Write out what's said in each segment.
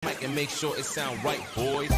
mic and make sure it sound right, boys.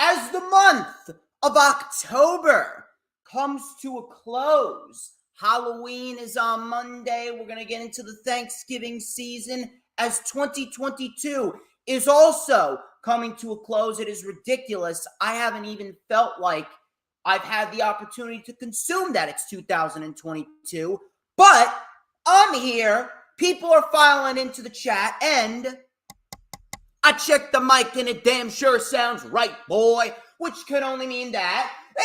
As the month of October comes to a close, Halloween is on Monday. We're going to get into the Thanksgiving season as 2022 is also coming to a close. It is ridiculous. I haven't even felt like I've had the opportunity to consume that. It's 2022, but I'm here. People are filing into the chat, and I checked the mic and it damn sure sounds right, boy, which could only mean that it's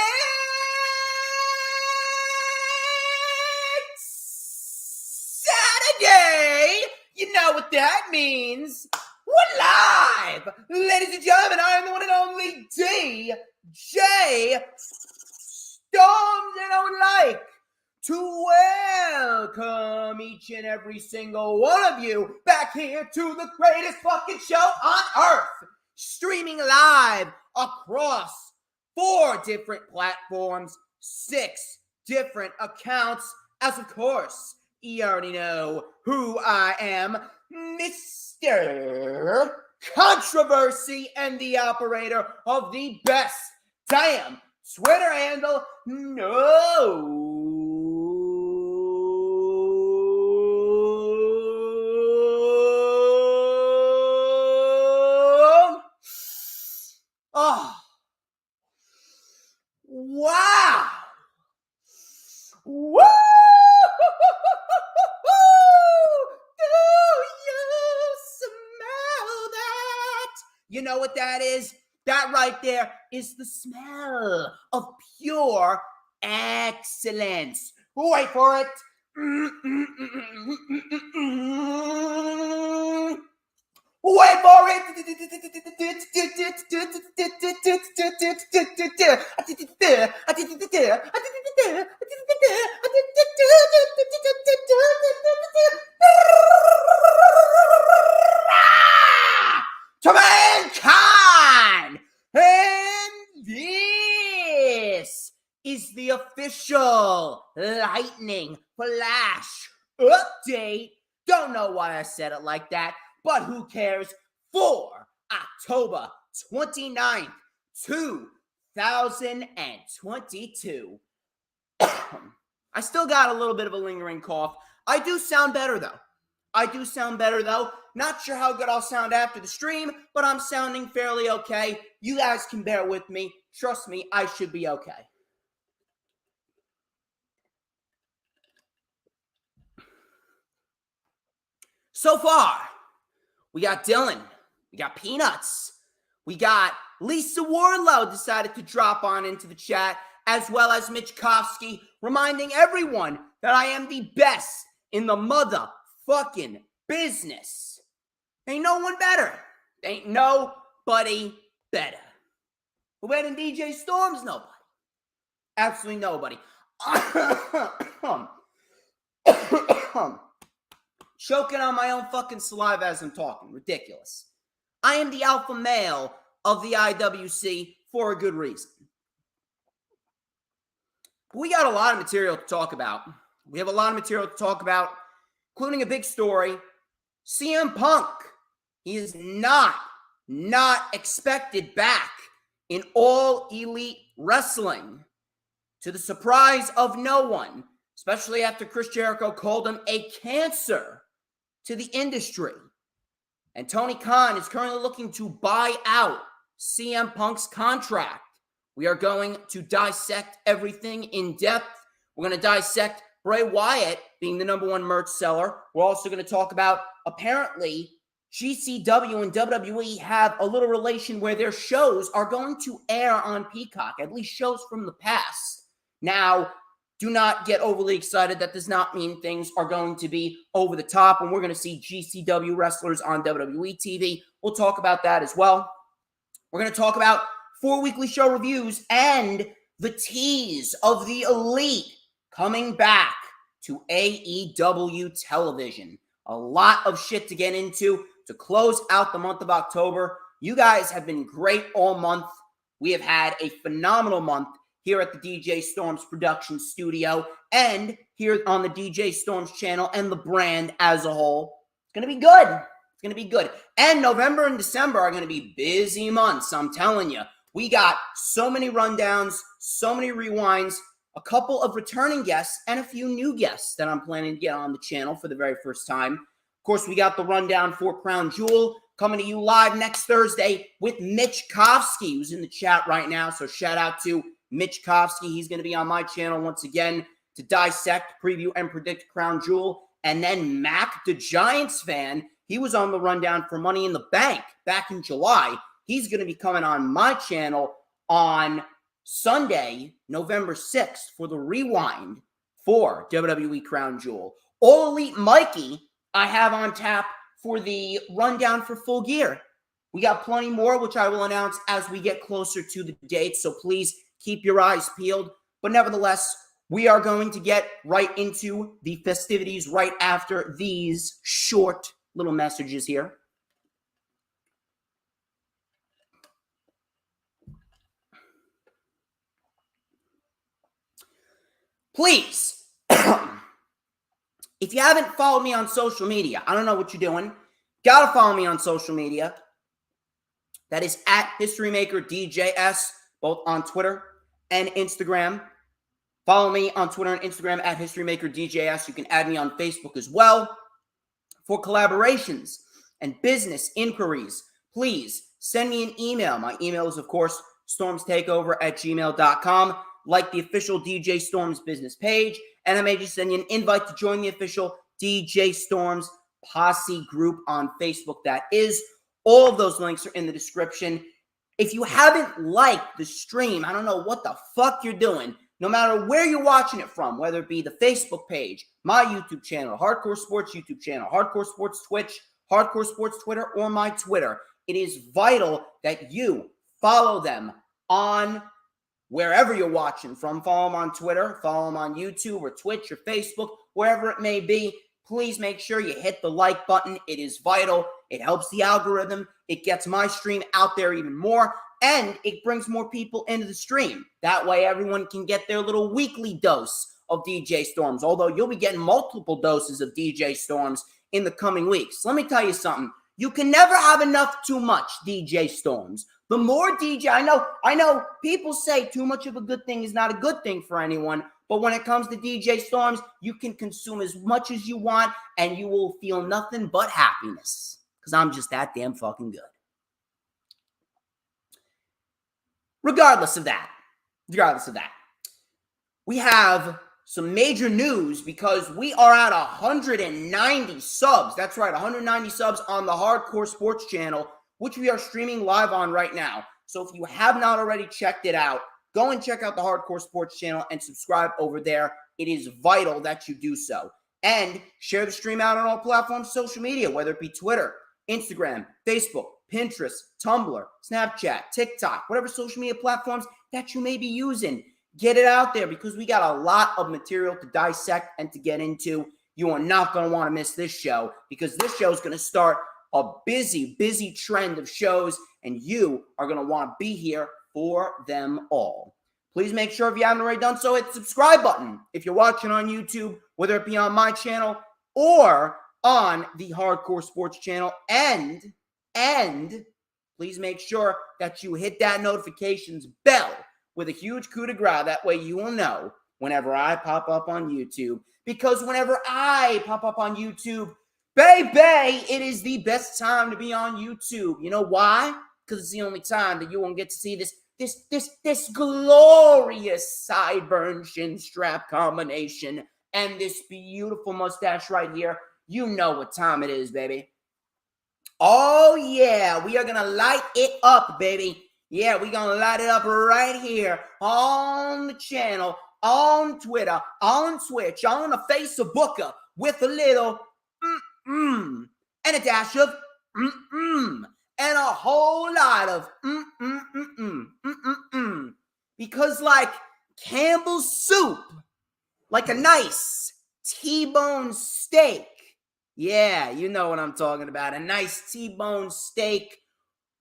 Saturday. You know what that means. We're live. Ladies and gentlemen, I am the one and only DJ Storms, and I would like to welcome each and every single one of you back here to the greatest fucking show on earth, streaming live across 4 different platforms, 6 different accounts, as of course, you already know who I am, Mr. Controversy and the operator of the best damn Twitter handle, no. Oh, wow. Woo! Do you smell that? You know what that is? That right there is the smell of pure excellence. Wait for it. Wait for it. To mankind. And this is the official Lightning Flash update. Don't know why I said it like that, but who cares? For October 29th, 2022. I still got a little bit of a lingering cough. I do sound better, though. Not sure how good I'll sound after the stream, but I'm sounding fairly okay. You guys can bear with me. Trust me, I should be okay. So far, we got Dylan, we got Peanuts, we got Lisa Warlow decided to drop on into the chat, as well as Mitch Kofsky, reminding everyone that I am the best in the motherfucking business. Ain't no one better. Ain't nobody better. Who better than DJ Storms? Nobody. Absolutely nobody. Choking on my own fucking saliva as I'm talking. Ridiculous. I am the alpha male of the IWC for a good reason. But we got a lot of material to talk about. Including a big story. CM Punk. He is not expected back in All Elite Wrestling. To the surprise of no one, especially after Chris Jericho called him a cancer to the industry. And Tony Khan is currently looking to buy out CM Punk's contract. We are going to dissect everything in depth. We're going to dissect Bray Wyatt being the #1 merch seller. We're also going to talk about, apparently, GCW and WWE have a little relation where their shows are going to air on Peacock, at least shows from the past. Now, do not get overly excited. That does not mean things are going to be over the top, and we're going to see GCW wrestlers on WWE TV. We'll talk about that as well. We're going to talk about 4 weekly show reviews and the tease of the Elite coming back to AEW television. A lot of shit to get into to close out the month of October. You guys have been great all month. We have had a phenomenal month here at the DJ Storms production studio and here on the DJ Storms channel and the brand as a whole. It's going to be good. It's going to be good. And November and December are going to be busy months, I'm telling you. We got so many rundowns, so many rewinds, a couple of returning guests, and a few new guests that I'm planning to get on the channel for the very first time. Of course, we got the rundown for Crown Jewel coming to you live next Thursday with Mitch Kovsky, who's in the chat right now. So shout out to Mitch Kovsky. He's going to be on my channel once again to dissect, preview, and predict Crown Jewel. And then Mac, the Giants fan, he was on the rundown for Money in the Bank back in July. He's going to be coming on my channel on Sunday, November 6th for the rewind for WWE Crown Jewel. All Elite Mikey I have on tap for the rundown for Full Gear. We got plenty more, which I will announce as we get closer to the date, so please keep your eyes peeled. But nevertheless, we are going to get right into the festivities right after these short little messages here. Please, if you haven't followed me on social media, I don't know what you're doing. Gotta follow me on social media. That is at HistoryMakerDJS, both on Twitter and Instagram. Follow me on Twitter and Instagram at HistoryMakerDJS. You can add me on Facebook as well. For collaborations and business inquiries, please send me an email. My email is, of course, StormsTakeOver@gmail.com. Like the official DJ Storms business page, and I may just send you an invite to join the official DJ Storms Posse group on Facebook. That is, all of those links are in the description. If you haven't liked the stream, I don't know what the fuck you're doing. No matter where you're watching it from, whether it be the Facebook page, my YouTube channel, Hardcore Sports YouTube channel, Hardcore Sports Twitch, Hardcore Sports Twitter, or my Twitter, it is vital that you follow them on wherever you're watching from. Follow them on Twitter, follow them on YouTube or Twitch or Facebook, wherever it may be. Please make sure you hit the like button. It is vital. It helps the algorithm. It gets my stream out there even more, and it brings more people into the stream. That way everyone can get their little weekly dose of DJ Storms, although you'll be getting multiple doses of DJ Storms in the coming weeks. Let me tell you something. You can never have enough too much DJ Storms. The more DJ, I know people say too much of a good thing is not a good thing for anyone, but when it comes to DJ Storms, you can consume as much as you want and you will feel nothing but happiness because I'm just that damn fucking good. Regardless of that, we have some major news because we are at 190 subs. That's right, 190 subs on the Hardcore Sports channel, which we are streaming live on right now. So if you have not already checked it out, go and check out the Hardcore Sports channel and subscribe over there. It is vital that you do so. And share the stream out on all platforms, social media, whether it be Twitter, Instagram, Facebook, Pinterest, Tumblr, Snapchat, TikTok, whatever social media platforms that you may be using. Get it out there because we got a lot of material to dissect and to get into. You are not going to want to miss this show because this show is going to start a busy, busy trend of shows, and you are going to want to be here for them all. Please make sure if you haven't already done so, hit the subscribe button. If you're watching on YouTube, whether it be on my channel or on the Hardcore Sports channel, and please make sure that you hit that notifications bell with a huge coup de grace. That way you will know whenever I pop up on YouTube. Because whenever I pop up on YouTube, baby, it is the best time to be on YouTube. You know why? Because it's the only time that you won't get to see this glorious sideburn shin strap combination and this beautiful mustache right here. You know what time it is, baby. Oh, yeah, we are going to light it up, baby. Yeah, we're going to light it up right here on the channel, on Twitter, on Twitch, on a Facebooker with a little and a dash of and a whole lot of because like Campbell's soup, like a nice T-bone steak. Yeah, you know what I'm talking about. A nice T-bone steak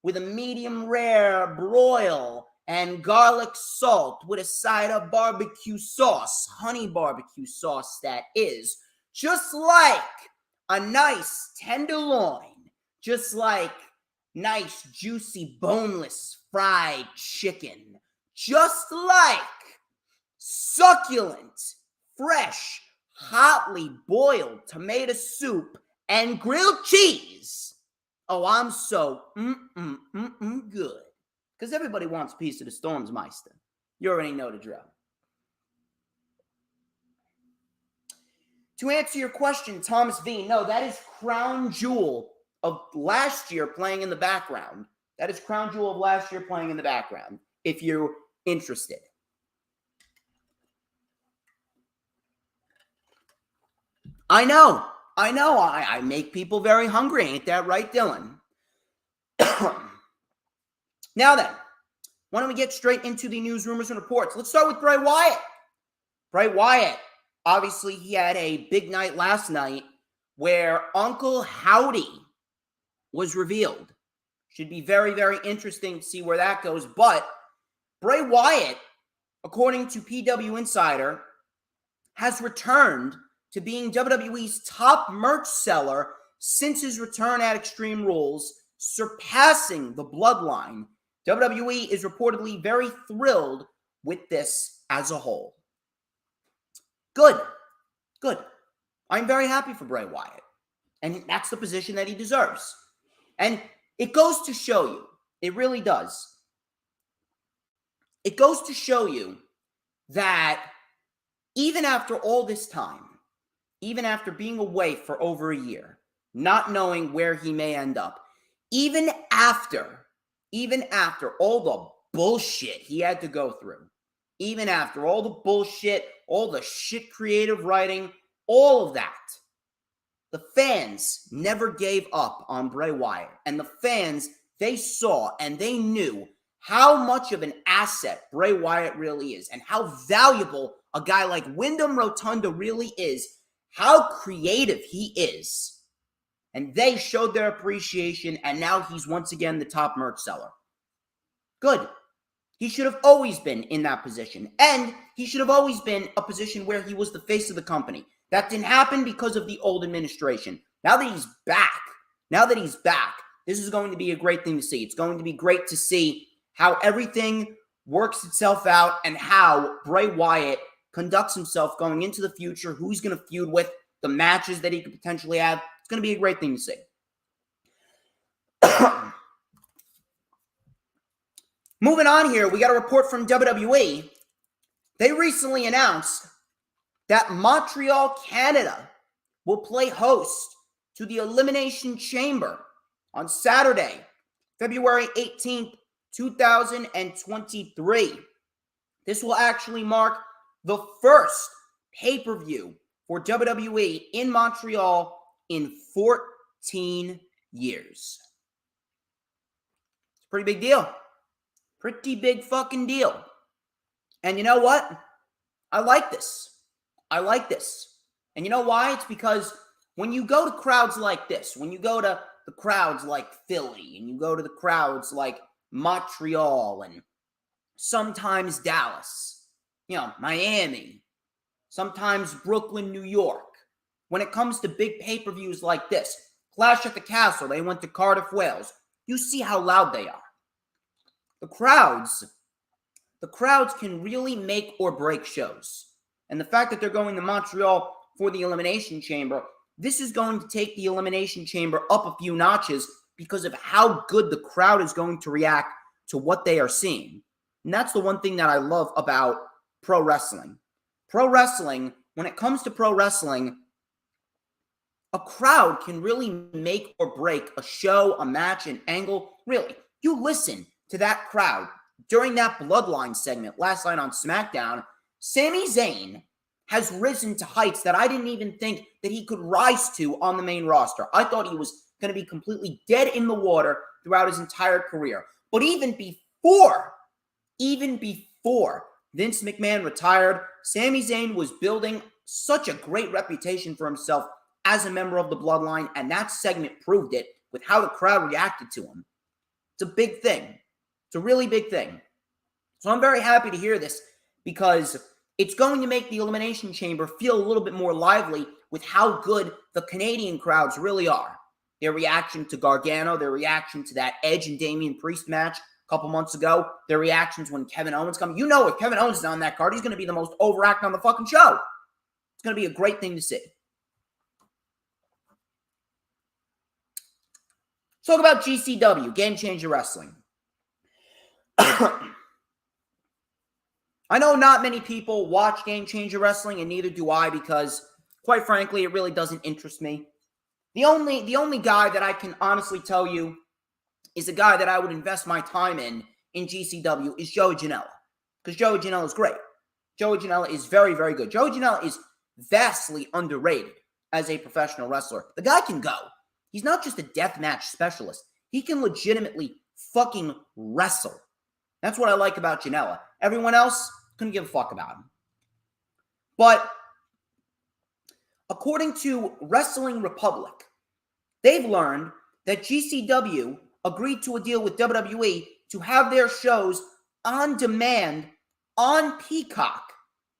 with a medium rare broil and garlic salt with a side of barbecue sauce, honey barbecue sauce that is. Just like a nice tenderloin, just like nice juicy boneless fried chicken, just like succulent, fresh, hotly boiled tomato soup and grilled cheese. Oh, I'm so good. Because everybody wants a piece of the Stormsmeister. You already know the drill. To answer your question, Thomas V, no, that is Crown Jewel of last year playing in the background. That is Crown Jewel of last year playing in the background, if you're interested. I know. I make people very hungry. Ain't that right, Dylan? Now then, why don't we get straight into the news, rumors, and reports? Let's start with Bray Wyatt. Bray Wyatt, obviously, he had a big night last night where Uncle Howdy was revealed. Should be very, very interesting to see where that goes. But Bray Wyatt, according to PW Insider, has returned to being WWE's top merch seller since his return at Extreme Rules, surpassing the Bloodline. WWE is reportedly very thrilled with this as a whole. Good. I'm very happy for Bray Wyatt. And that's the position that he deserves. And it goes to show you, it really does. It goes to show you that even after all this time, even after being away for over a year, not knowing where he may end up, even after all the bullshit he had to go through, even after all the bullshit, all the shit creative writing, all of that, the fans never gave up on Bray Wyatt. And the fans, they saw and they knew how much of an asset Bray Wyatt really is and how valuable a guy like Wyndham Rotunda really is, how creative he is. And they showed their appreciation, and now he's once again the top merch seller. Good. He should have always been in that position. And he should have always been a position where he was the face of the company. That didn't happen because of the old administration. Now that he's back, this is going to be a great thing to see. It's going to be great to see how everything works itself out and how Bray Wyatt conducts himself going into the future, who he's going to feud with, the matches that he could potentially have. It's going to be a great thing to see. Moving on here, we got a report from WWE. They recently announced that Montreal, Canada will play host to the Elimination Chamber on Saturday, February 18th, 2023. This will actually mark the first pay-per-view for WWE in Montreal in 14 years. It's a pretty big deal. Pretty big fucking deal. And you know what? I like this. And you know why? It's because when you go to crowds like this, when you go to the crowds like Philly, and you go to the crowds like Montreal, and sometimes Dallas, Miami, sometimes Brooklyn, New York, when it comes to big pay-per-views like this, Clash at the Castle, they went to Cardiff, Wales, you see how loud they are. The crowds can really make or break shows. And the fact that they're going to Montreal for the Elimination Chamber, this is going to take the Elimination Chamber up a few notches because of how good the crowd is going to react to what they are seeing. And that's the one thing that I love about pro wrestling. Pro wrestling, when it comes to pro wrestling, a crowd can really make or break a show, a match, an angle. Really, you listen to that crowd during that Bloodline segment last night on SmackDown, Sami Zayn has risen to heights that I didn't even think that he could rise to on the main roster. I thought he was going to be completely dead in the water throughout his entire career. But even before Vince McMahon retired, Sami Zayn was building such a great reputation for himself as a member of the Bloodline, and that segment proved it with how the crowd reacted to him. It's a big thing. It's a really big thing. So I'm very happy to hear this because it's going to make the Elimination Chamber feel a little bit more lively with how good the Canadian crowds really are. Their reaction to Gargano, their reaction to that Edge and Damian Priest match a couple months ago, their reactions when Kevin Owens comes. You know if Kevin Owens is on that card, he's going to be the most overact on the fucking show. It's going to be a great thing to see. Let's talk about GCW, Game Changer Wrestling. I know not many people watch Game Changer Wrestling, and neither do I because, quite frankly, it really doesn't interest me. The only guy that I can honestly tell you is a guy that I would invest my time in GCW is Joey Janela. Because Joey Janela is great. Joey Janela is very, very good. Joey Janela is vastly underrated as a professional wrestler. The guy can go. He's not just a deathmatch specialist. He can legitimately fucking wrestle. That's what I like about Janela. Everyone else couldn't give a fuck about him. But according to Wrestling Republic, they've learned that GCW agreed to a deal with WWE to have their shows on demand on Peacock.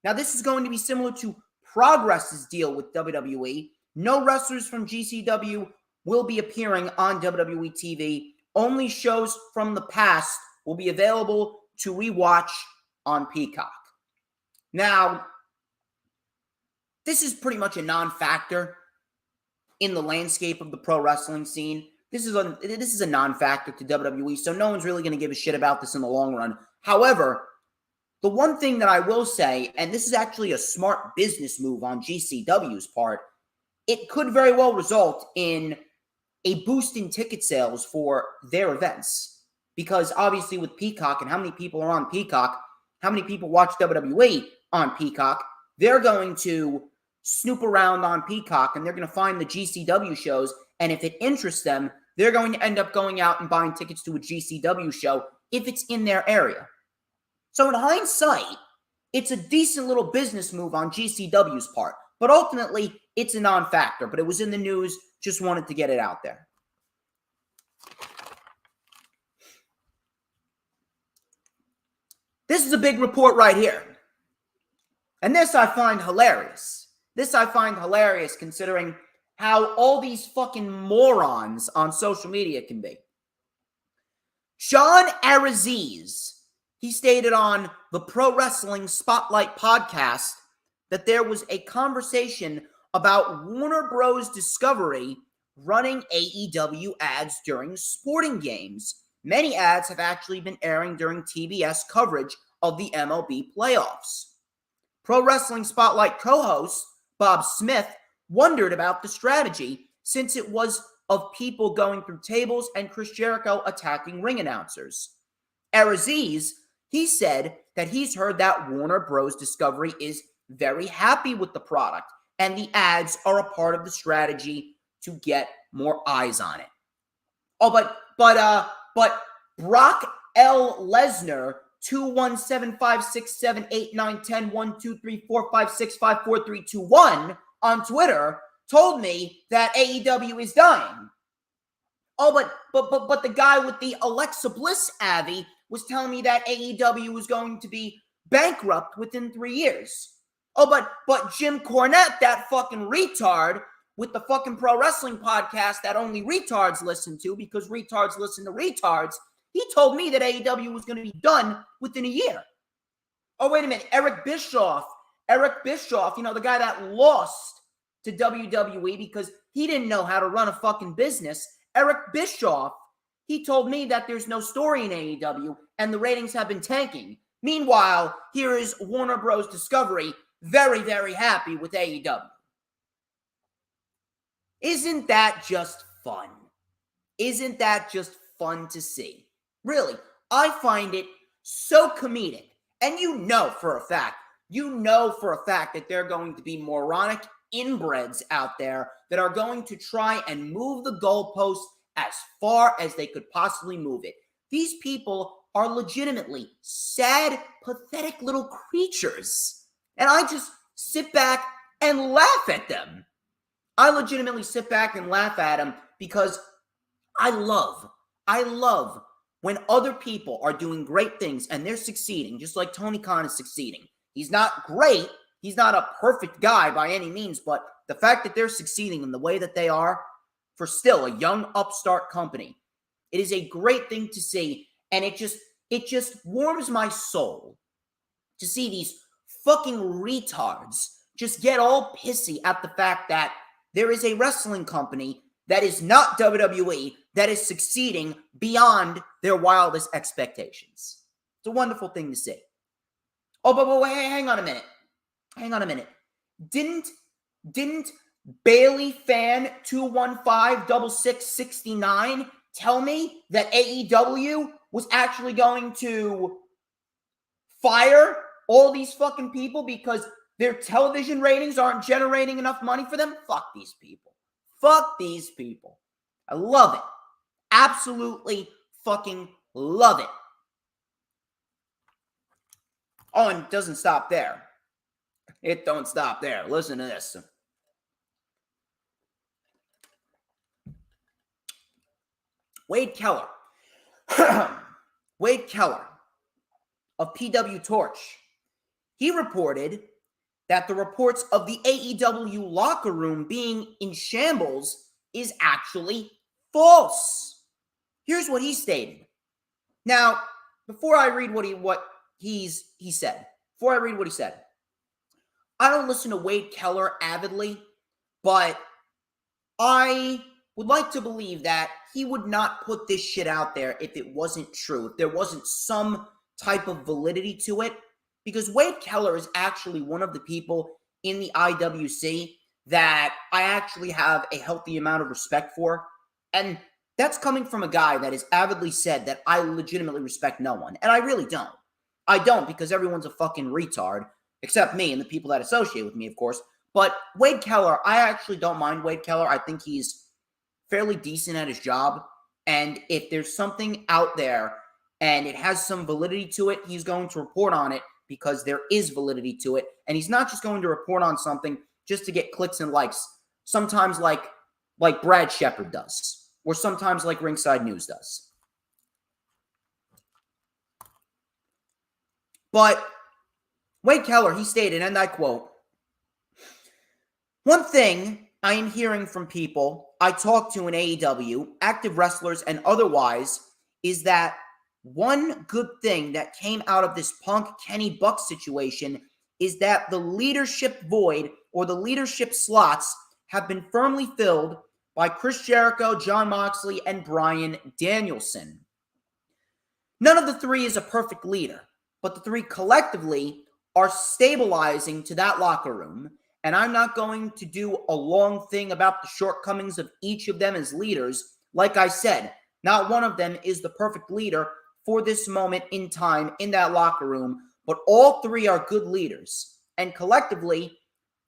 Now, this is going to be similar to Progress's deal with WWE. No wrestlers from GCW will be appearing on WWE TV. Only shows from the past will be available to rewatch on Peacock. Now, this is pretty much a non-factor in the landscape of the pro wrestling scene. This is a non-factor to WWE, so no one's really going to give a shit about this in the long run. However, the one thing that I will say, and this is actually a smart business move on GCW's part, it could very well result in a boost in ticket sales for their events. Because obviously with Peacock and how many people are on Peacock, how many people watch WWE on Peacock, they're going to snoop around on Peacock and they're going to find the GCW shows. And if it interests them, they're going to end up going out and buying tickets to a GCW show if it's in their area. So in hindsight, it's a decent little business move on GCW's part. But ultimately, it's a non-factor. But it was in the news. Just wanted to get it out there. This is a big report right here. And this I find hilarious. This I find hilarious considering how all these fucking morons on social media can be. John Araziz, he stated on the Pro Wrestling Spotlight podcast that there was a conversation about Warner Bros. Discovery running AEW ads during sporting games. Many ads have actually been airing during TBS coverage of the MLB playoffs. Pro Wrestling Spotlight co-host Bob Smith wondered about the strategy since it was of people going through tables and Chris Jericho attacking ring announcers. Araziz, he said that he's heard that Warner Bros. Discovery is very happy with the product and the ads are a part of the strategy to get more eyes on it. Oh, but Brock L. Lesnar, 217-567-8910-123-456-54321 on Twitter told me that AEW is dying. Oh, but the guy with the Alexa Bliss Avi was telling me that AEW was going to be bankrupt within 3 years. Oh, but Jim Cornette, that fucking retard with the fucking pro wrestling podcast that only retards listen to because retards listen to retards, he told me that AEW was going to be done within a year. Oh, wait a minute. Eric Bischoff, you know, the guy that lost to WWE because he didn't know how to run a fucking business. Eric Bischoff, he told me that there's no story in AEW and the ratings have been tanking. Meanwhile, here is Warner Bros. Discovery very, very happy with AEW. Isn't that just fun? Isn't that just fun to see? Really, I find it so comedic. And you know for a fact, you know for a fact that there are going to be moronic inbreds out there that are going to try and move the goalpost as far as they could possibly move it. These people are legitimately sad, pathetic little creatures. And I just sit back and laugh at them. I legitimately sit back and laugh at them because I love when other people are doing great things and they're succeeding, just like Tony Khan is succeeding. He's not great. He's not a perfect guy by any means, but the fact that they're succeeding in the way that they are for still a young upstart company, it is a great thing to see. And it just warms my soul to see these fucking retards just get all pissy at the fact that there is a wrestling company that is not WWE that is succeeding beyond their wildest expectations. It's a wonderful thing to see. Oh, but wait, hang on a minute. Hang on a minute. Didn't Bailey fan 215-6669 tell me that AEW was actually going to fire all these fucking people because their television ratings aren't generating enough money for them? Fuck these people. Fuck these people. I love it. Absolutely fucking love it. Oh, and it doesn't stop there. It don't stop there. Listen to this. Wade Keller. Wade Keller of PW Torch. He reported that the reports of the AEW locker room being in shambles is actually false. Here's what he stated. Now, before I read what he said, I don't listen to Wade Keller avidly, but I would like to believe that he would not put this shit out there if it wasn't true, if there wasn't some type of validity to it, because Wade Keller is actually one of the people in the IWC that I actually have a healthy amount of respect for, and that's coming from a guy that has avidly said that I legitimately respect no one, and I really don't. I don't, because everyone's a fucking retard, except me and the people that associate with me, of course. But Wade Keller, I actually don't mind Wade Keller. I think he's fairly decent at his job. And if there's something out there and it has some validity to it, he's going to report on it because there is validity to it. And he's not just going to report on something just to get clicks and likes, sometimes like Brad Shepard does, or sometimes like Ringside News does. But Wade Keller, he stated, and I quote, "One thing I am hearing from people I talk to in AEW, active wrestlers and otherwise, is that one good thing that came out of this Punk Kenny Buck situation is that the leadership void or the leadership slots have been firmly filled by Chris Jericho, Jon Moxley, and Bryan Danielson. None of the three is a perfect leader, but the three collectively are stabilizing to that locker room. And I'm not going to do a long thing about the shortcomings of each of them as leaders. Like I said, not one of them is the perfect leader for this moment in time in that locker room, but all three are good leaders. And collectively,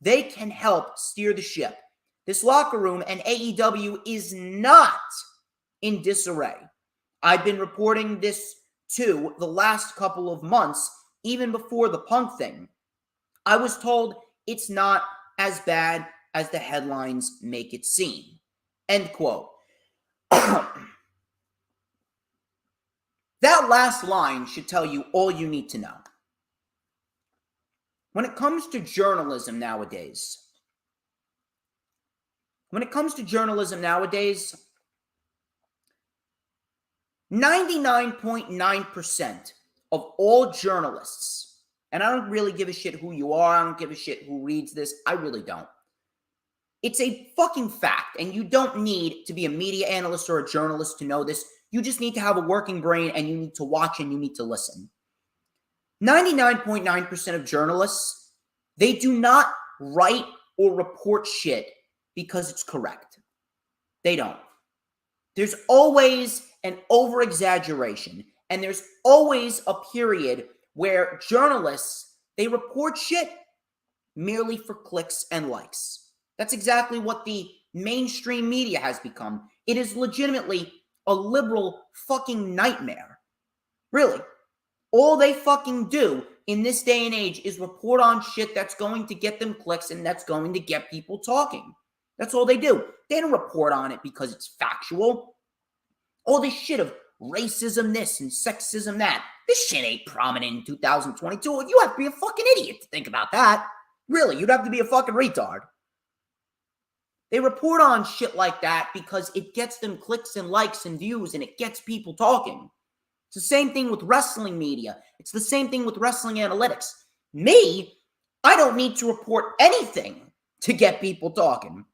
they can help steer the ship. This locker room and AEW is not in disarray. I've been reporting this too the last couple of months, even before the Punk thing. I was told it's not as bad as the headlines make it seem." End quote. That last line should tell you all you need to know. When it comes to journalism nowadays, 99.9% of all journalists, and I don't really give a shit who you are, I don't give a shit who reads this, I really don't. It's a fucking fact, and you don't need to be a media analyst or a journalist to know this. You just need to have a working brain, and you need to watch, and you need to listen. 99.9% of journalists, they do not write or report shit because it's correct. They don't. There's always an over-exaggeration, and there's always a period where journalists, They report shit merely for clicks and likes. That's exactly what the mainstream media has become. It is legitimately a liberal fucking nightmare. Really. All they fucking do in this day and age is report on shit that's going to get them clicks and that's going to get people talking. That's all they do. They don't report on it because it's factual. All this shit of racism this and sexism that. This shit ain't prominent in 2022. You have to be a fucking idiot to think about that. Really, you'd have to be a fucking retard. They report on shit like that because it gets them clicks and likes and views and it gets people talking. It's the same thing with wrestling media. It's the same thing with wrestling analytics. Me, I don't need to report anything to get people talking.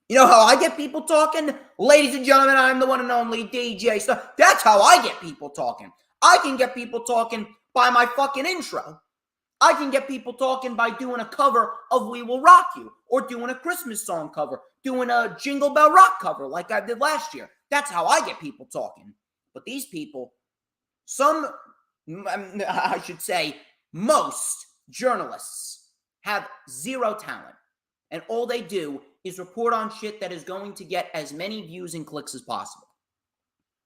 You know how I get people talking? Ladies and gentlemen, I'm the one and only DJ Star. That's how I get people talking. I can get people talking by my fucking intro. I can get people talking by doing a cover of We Will Rock You, or doing a Christmas song cover, doing a Jingle Bell Rock cover like I did last year. That's how I get people talking. But these people, I should say, most journalists have zero talent. And all they do is report on shit that is going to get as many views and clicks as possible.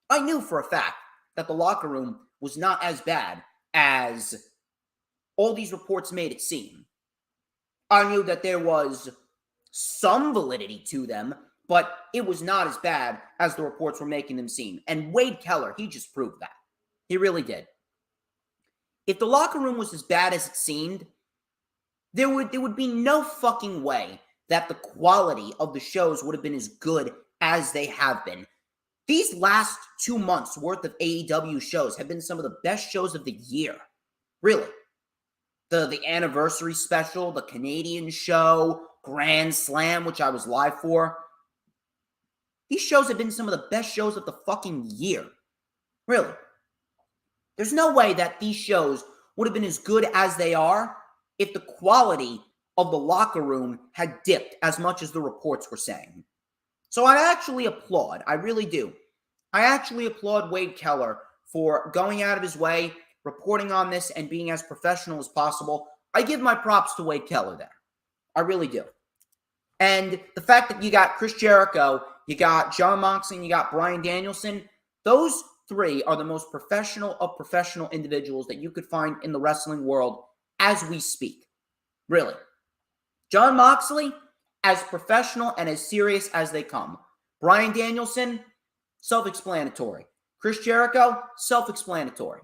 I knew for a fact that the locker room was not as bad as all these reports made it seem. I knew that there was some validity to them, but it was not as bad as the reports were making them seem. And Wade Keller, he just proved that. He really did. If the locker room was as bad as it seemed, there would be no fucking way that the quality of the shows would have been as good as they have been. These last 2 months worth of AEW shows have been some of the best shows of the year. Really. The anniversary special, the Canadian show, Grand Slam, which I was live for. These shows have been some of the best shows of the fucking year. Really. There's no way that these shows would have been as good as they are if the quality of the locker room had dipped as much as the reports were saying. So I actually applaud, I really do. I actually applaud Wade Keller for going out of his way, reporting on this, and being as professional as possible. I give my props to Wade Keller there. I really do. And the fact that you got Chris Jericho, you got Jon Moxley, and you got Bryan Danielson, those three are the most professional of professional individuals that you could find in the wrestling world as we speak. Really. Jon Moxley, as professional and as serious as they come. Bryan Danielson, self-explanatory. Chris Jericho, self-explanatory.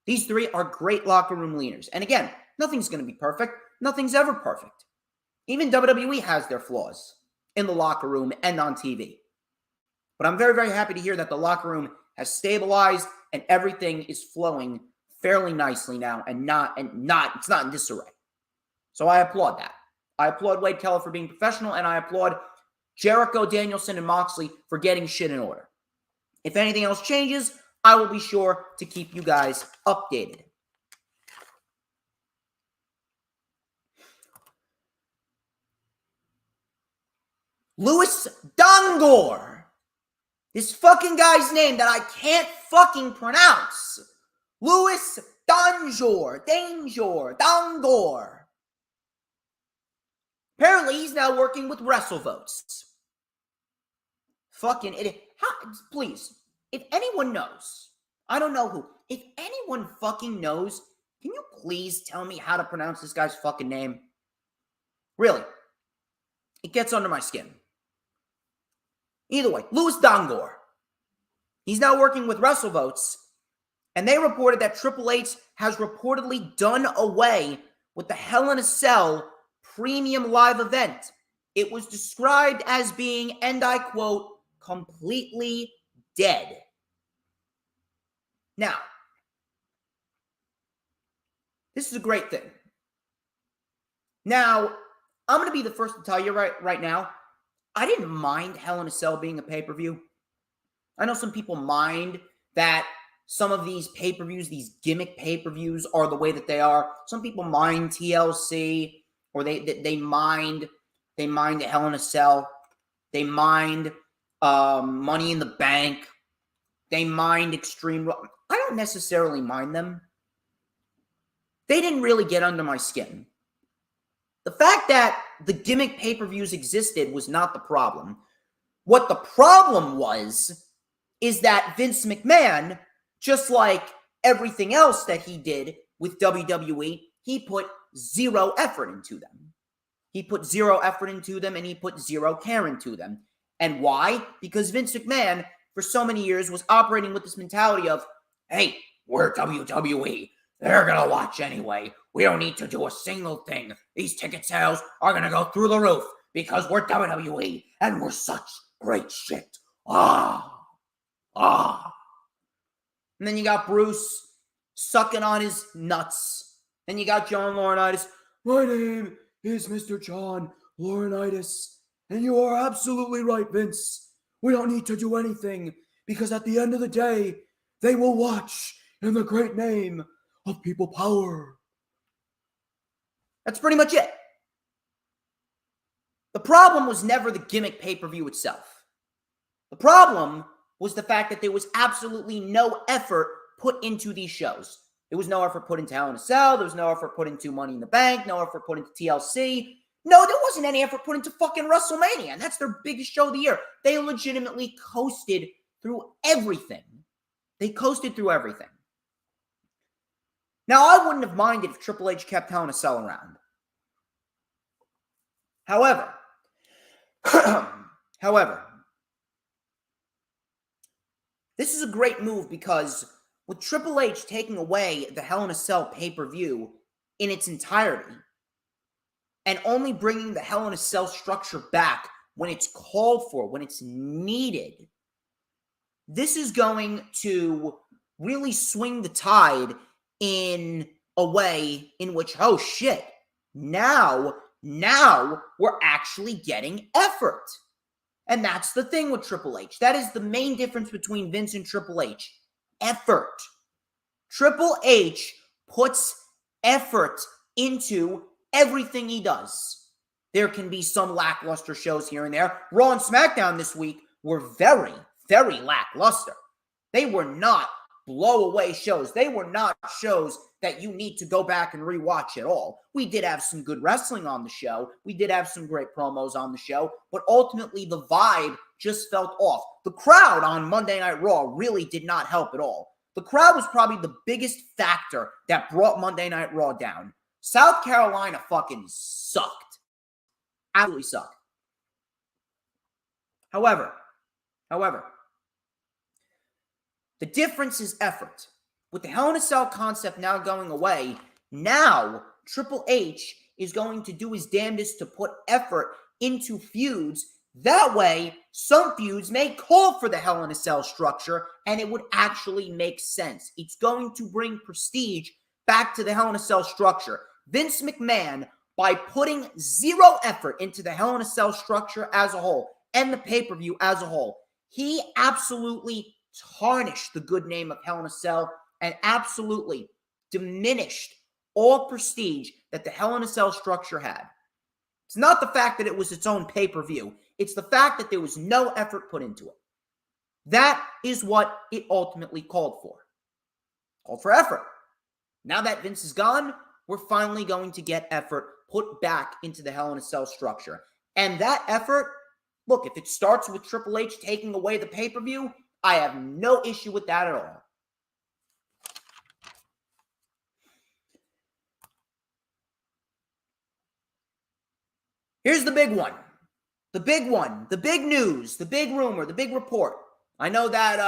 These three are great locker room leaders. And again, nothing's going to be perfect. Nothing's ever perfect. Even WWE has their flaws in the locker room and on TV. But I'm very, very happy to hear that the locker room has stabilized and everything is flowing fairly nicely now and it's not in disarray. So I applaud that. I applaud Wade Keller for being professional, and I applaud Jericho, Danielson, and Moxley for getting shit in order. If anything else changes, I will be sure to keep you guys updated. Louis Dangor. This fucking guy's name that I can't fucking pronounce. Louis Dangor. Dangor. Apparently, he's now working with WrestleVotes. Fucking idiot. Please, if anyone knows, I don't know who, if anyone fucking knows, can you please tell me how to pronounce this guy's fucking name? Really. It gets under my skin. Either way, Louis Dangor. He's now working with WrestleVotes, and they reported that Triple H has reportedly done away with the Hell in a Cell premium live event. It was described as being, and I quote, completely dead. Now, this is a great thing. Now, I'm going to be the first to tell you right now, I didn't mind Hell in a Cell being a pay-per-view. I know some people mind that some of these pay-per-views, these gimmick pay-per-views are the way that they are. Some people mind TLC, or they mind Hell in a Cell. They mind Money in the Bank. They mind Extreme. I don't necessarily mind them. they didn't really get under my skin. The fact that the gimmick pay-per-views existed was not the problem. What the problem was is that Vince McMahon, just like everything else that he did with WWE, he put zero effort into them. He put zero effort into them, and he put zero care into them. And why? Because Vince McMahon, for so many years, was operating with this mentality of, hey, we're WWE. They're going to watch anyway. We don't need to do a single thing. These ticket sales are going to go through the roof because we're WWE and we're such great shit. And then you got Bruce sucking on his nuts. Then you got John Laurinaitis. My name is Mr. John Laurinaitis. And you are absolutely right, Vince. We don't need to do anything because at the end of the day, they will watch in the great name of People Power. That's pretty much it. The problem was never the gimmick pay-per-view itself. The problem was the fact that there was absolutely no effort put into these shows. There was no effort put into Hell in a Cell. There was no effort put into Money in the Bank. No effort put into TLC. No, there wasn't any effort put into fucking WrestleMania, and that's their biggest show of the year. They legitimately coasted through everything. They coasted through everything. Now, I wouldn't have minded if Triple H kept Hell in a Cell around. However, this is a great move because with Triple H taking away the Hell in a Cell pay-per-view in its entirety and only bringing the Hell in a Cell structure back when it's called for, when it's needed, this is going to really swing the tide in a way in which, oh shit, now we're actually getting effort. And that's the thing with Triple H. That is the main difference between Vince and Triple H. Effort. Triple H puts effort into everything he does. There can be some lackluster shows here and there. Raw and SmackDown this week were very, very lackluster. They were not blow-away shows. They were not shows that you need to go back and rewatch at all. We did have some good wrestling on the show. We did have some great promos on the show. But ultimately, the vibe just felt off. The crowd on Monday Night Raw really did not help at all. The crowd was probably the biggest factor that brought Monday Night Raw down. South Carolina fucking sucked. Absolutely sucked. However, the difference is effort. With the Hell in a Cell concept now going away, now Triple H is going to do his damnedest to put effort into feuds. That way, some feuds may call for the Hell in a Cell structure, and it would actually make sense. It's going to bring prestige back to the Hell in a Cell structure. Vince McMahon, by putting zero effort into the Hell in a Cell structure as a whole, and the pay-per-view as a whole, he absolutely tarnished the good name of Hell in a Cell and absolutely diminished all prestige that the Hell in a Cell structure had. It's not the fact that it was its own pay-per-view. It's the fact that there was no effort put into it. That is what it ultimately called for. Called for effort. Now that Vince is gone, we're finally going to get effort put back into the Hell in a Cell structure. And that effort, look, if it starts with Triple H taking away the pay-per-view, I have no issue with that at all. Here's the big one. The big one. The big news. The big rumor. The big report. I know that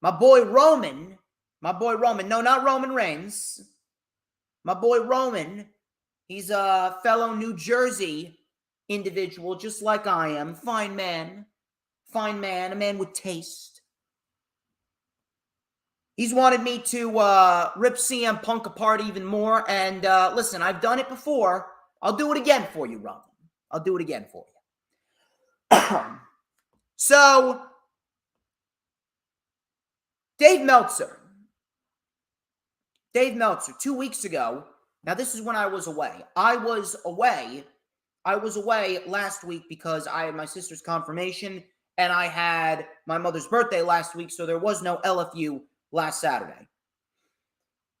my boy Roman, no, not Roman Reigns. My boy Roman, he's a fellow New Jersey individual, just like I am. Fine man, a man with taste. He's wanted me to rip CM Punk apart even more. And listen, I've done it before. I'll do it again for you, Roman. I'll do it again for you. So, Dave Meltzer, 2 weeks ago. Now, this is when I was away. I was away last week because I had my sister's confirmation and I had my mother's birthday last week, so there was no LFU last Saturday.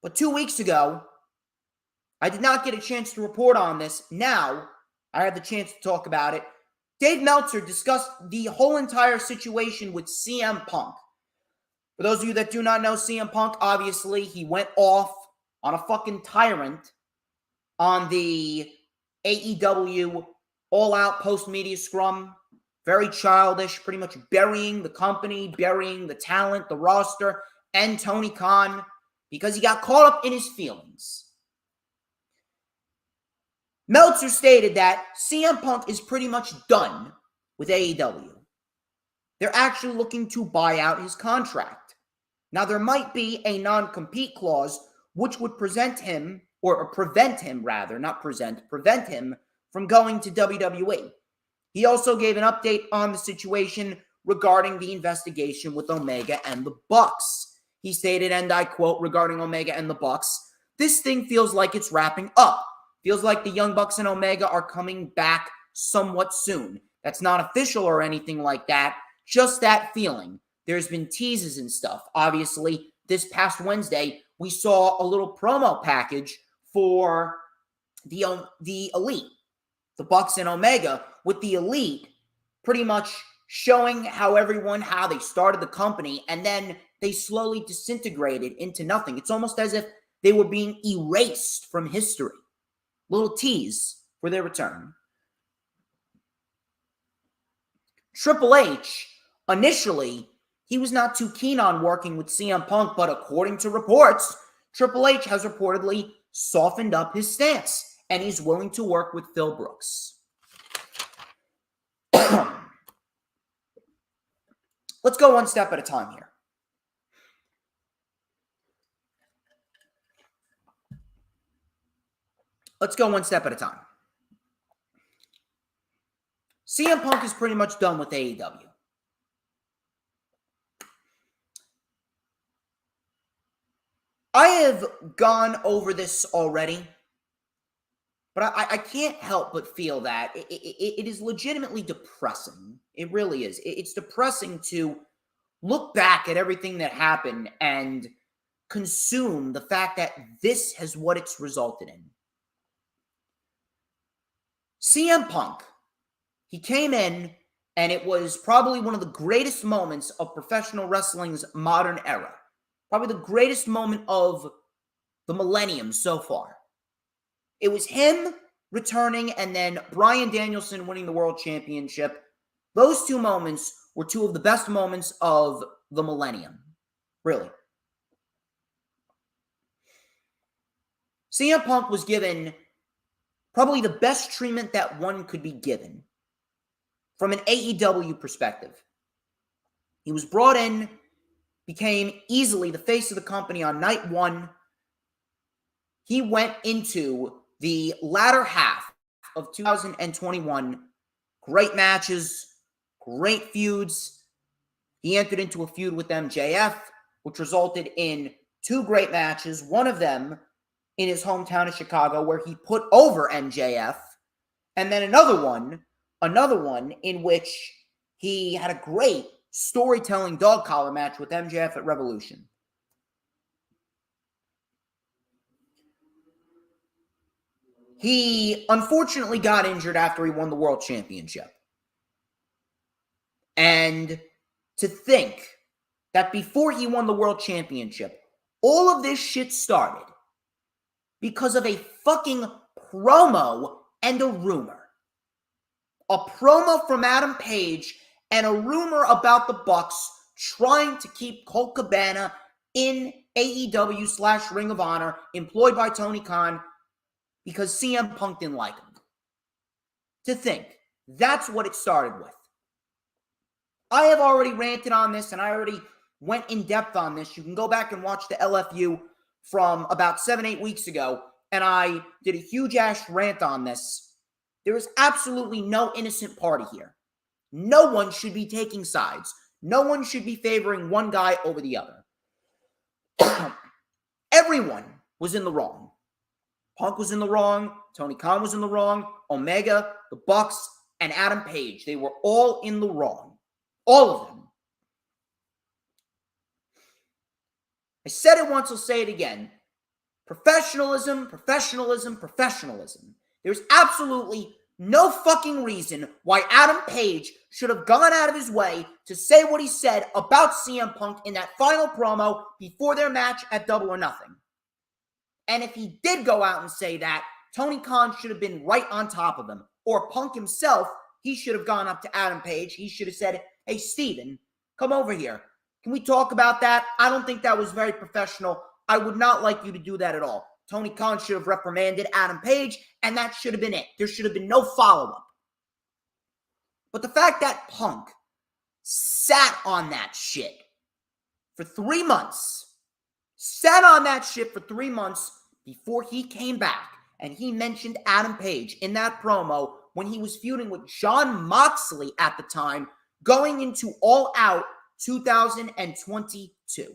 But 2 weeks ago, I did not get a chance to report on this. Now, I had the chance to talk about it. Dave Meltzer discussed the whole entire situation with CM Punk. For those of you that do not know CM Punk, obviously, he went off on a fucking tyrant on the AEW all-out post-media scrum. Very childish, pretty much burying the company, burying the talent, the roster, and Tony Khan because he got caught up in his feelings. Meltzer stated that CM Punk is pretty much done with AEW. They're actually looking to buy out his contract. Now, there might be a non-compete clause which would prevent him from going to WWE. He also gave an update on the situation regarding the investigation with Omega and the Bucks. He stated, and I quote, regarding Omega and the Bucks, "This thing feels like it's wrapping up. Feels like the Young Bucks and Omega are coming back somewhat soon. That's not official or anything like that, just that feeling. There's been teases and stuff. Obviously, this past Wednesday, we saw a little promo package for the Elite, the Bucks and Omega, with the Elite pretty much showing how they started the company, and then they slowly disintegrated into nothing. It's almost as if they were being erased from history. Little tease for their return. Triple H, initially, he was not too keen on working with CM Punk, but according to reports, Triple H has reportedly softened up his stance, and he's willing to work with Phil Brooks. Let's go one step at a time here. CM Punk is pretty much done with AEW. I have gone over this already, but I can't help but feel that it is legitimately depressing. It really is. It's depressing to look back at everything that happened and consume the fact that this has what it's resulted in. CM Punk, he came in, and it was probably one of the greatest moments of professional wrestling's modern era. Probably the greatest moment of the millennium so far. It was him returning and then Bryan Danielson winning the World Championship. Those two moments were two of the best moments of the millennium. Really. CM Punk was given probably the best treatment that one could be given from an AEW perspective. He was brought in, became easily the face of the company on night one. He went into the latter half of 2021. Great matches, great feuds. He entered into a feud with MJF, which resulted in two great matches. One of them in his hometown of Chicago, where he put over MJF. And then another one in which he had a great storytelling dog collar match with MJF at Revolution. He unfortunately got injured after he won the World Championship. And to think that before he won the World Championship, all of this shit started because of a fucking promo and a rumor. A promo from Adam Page and a rumor about the Bucks trying to keep Colt Cabana in AEW / Ring of Honor, employed by Tony Khan, because CM Punk didn't like him. To think, that's what it started with. I have already ranted on this, and I already went in depth on this. You can go back and watch the LFU from about 7-8 weeks ago, and I did a huge-ass rant on this. There is absolutely no innocent party here. No one should be taking sides. No one should be favoring one guy over the other. Everyone was in the wrong. Punk was in the wrong. Tony Khan was in the wrong. Omega, the Bucks, and Adam Page. They were all in the wrong. All of them. I said it once, I'll say it again. Professionalism, professionalism, professionalism. There's absolutely no fucking reason why Adam Page should have gone out of his way to say what he said about CM Punk in that final promo before their match at Double or Nothing. And if he did go out and say that, Tony Khan should have been right on top of him. Or Punk himself, he should have gone up to Adam Page. He should have said, hey, Steven, come over here. Can we talk about that? I don't think that was very professional. I would not like you to do that at all. Tony Khan should have reprimanded Adam Page, and that should have been it. There should have been no follow-up. But the fact that Punk sat on that shit for 3 months, before he came back, and he mentioned Adam Page in that promo when he was feuding with Jon Moxley at the time, going into All Out 2022.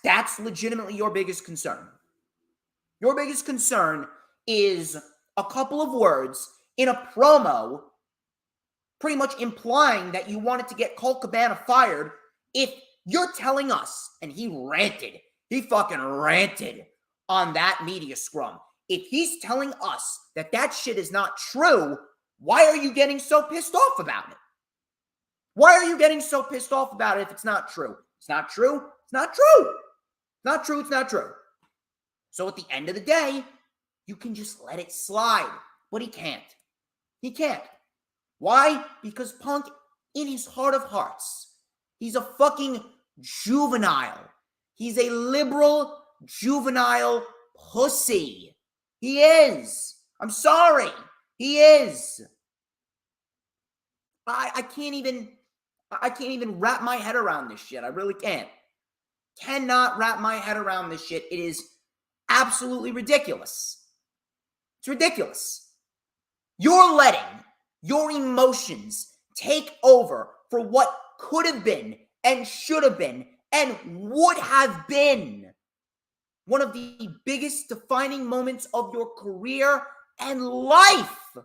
That's legitimately your biggest concern. Your biggest concern is a couple of words in a promo pretty much implying that you wanted to get Colt Cabana fired. If you're telling us, and he fucking ranted on that media scrum. If he's telling us that that shit is not true, why are you getting so pissed off about it? Why are you getting so pissed off about it if it's not true? It's not true. It's not true. It's not true. It's not true. So at the end of the day, you can just let it slide. But he can't. He can't. Why? Because Punk, in his heart of hearts, he's a fucking juvenile. He's a liberal, juvenile pussy. He is. I'm sorry. He is. I can't even wrap my head around this shit. I really can't. Cannot wrap my head around this shit. It is absolutely ridiculous. It's ridiculous. You're letting your emotions take over for what could have been and should have been and would have been one of the biggest defining moments of your career and life.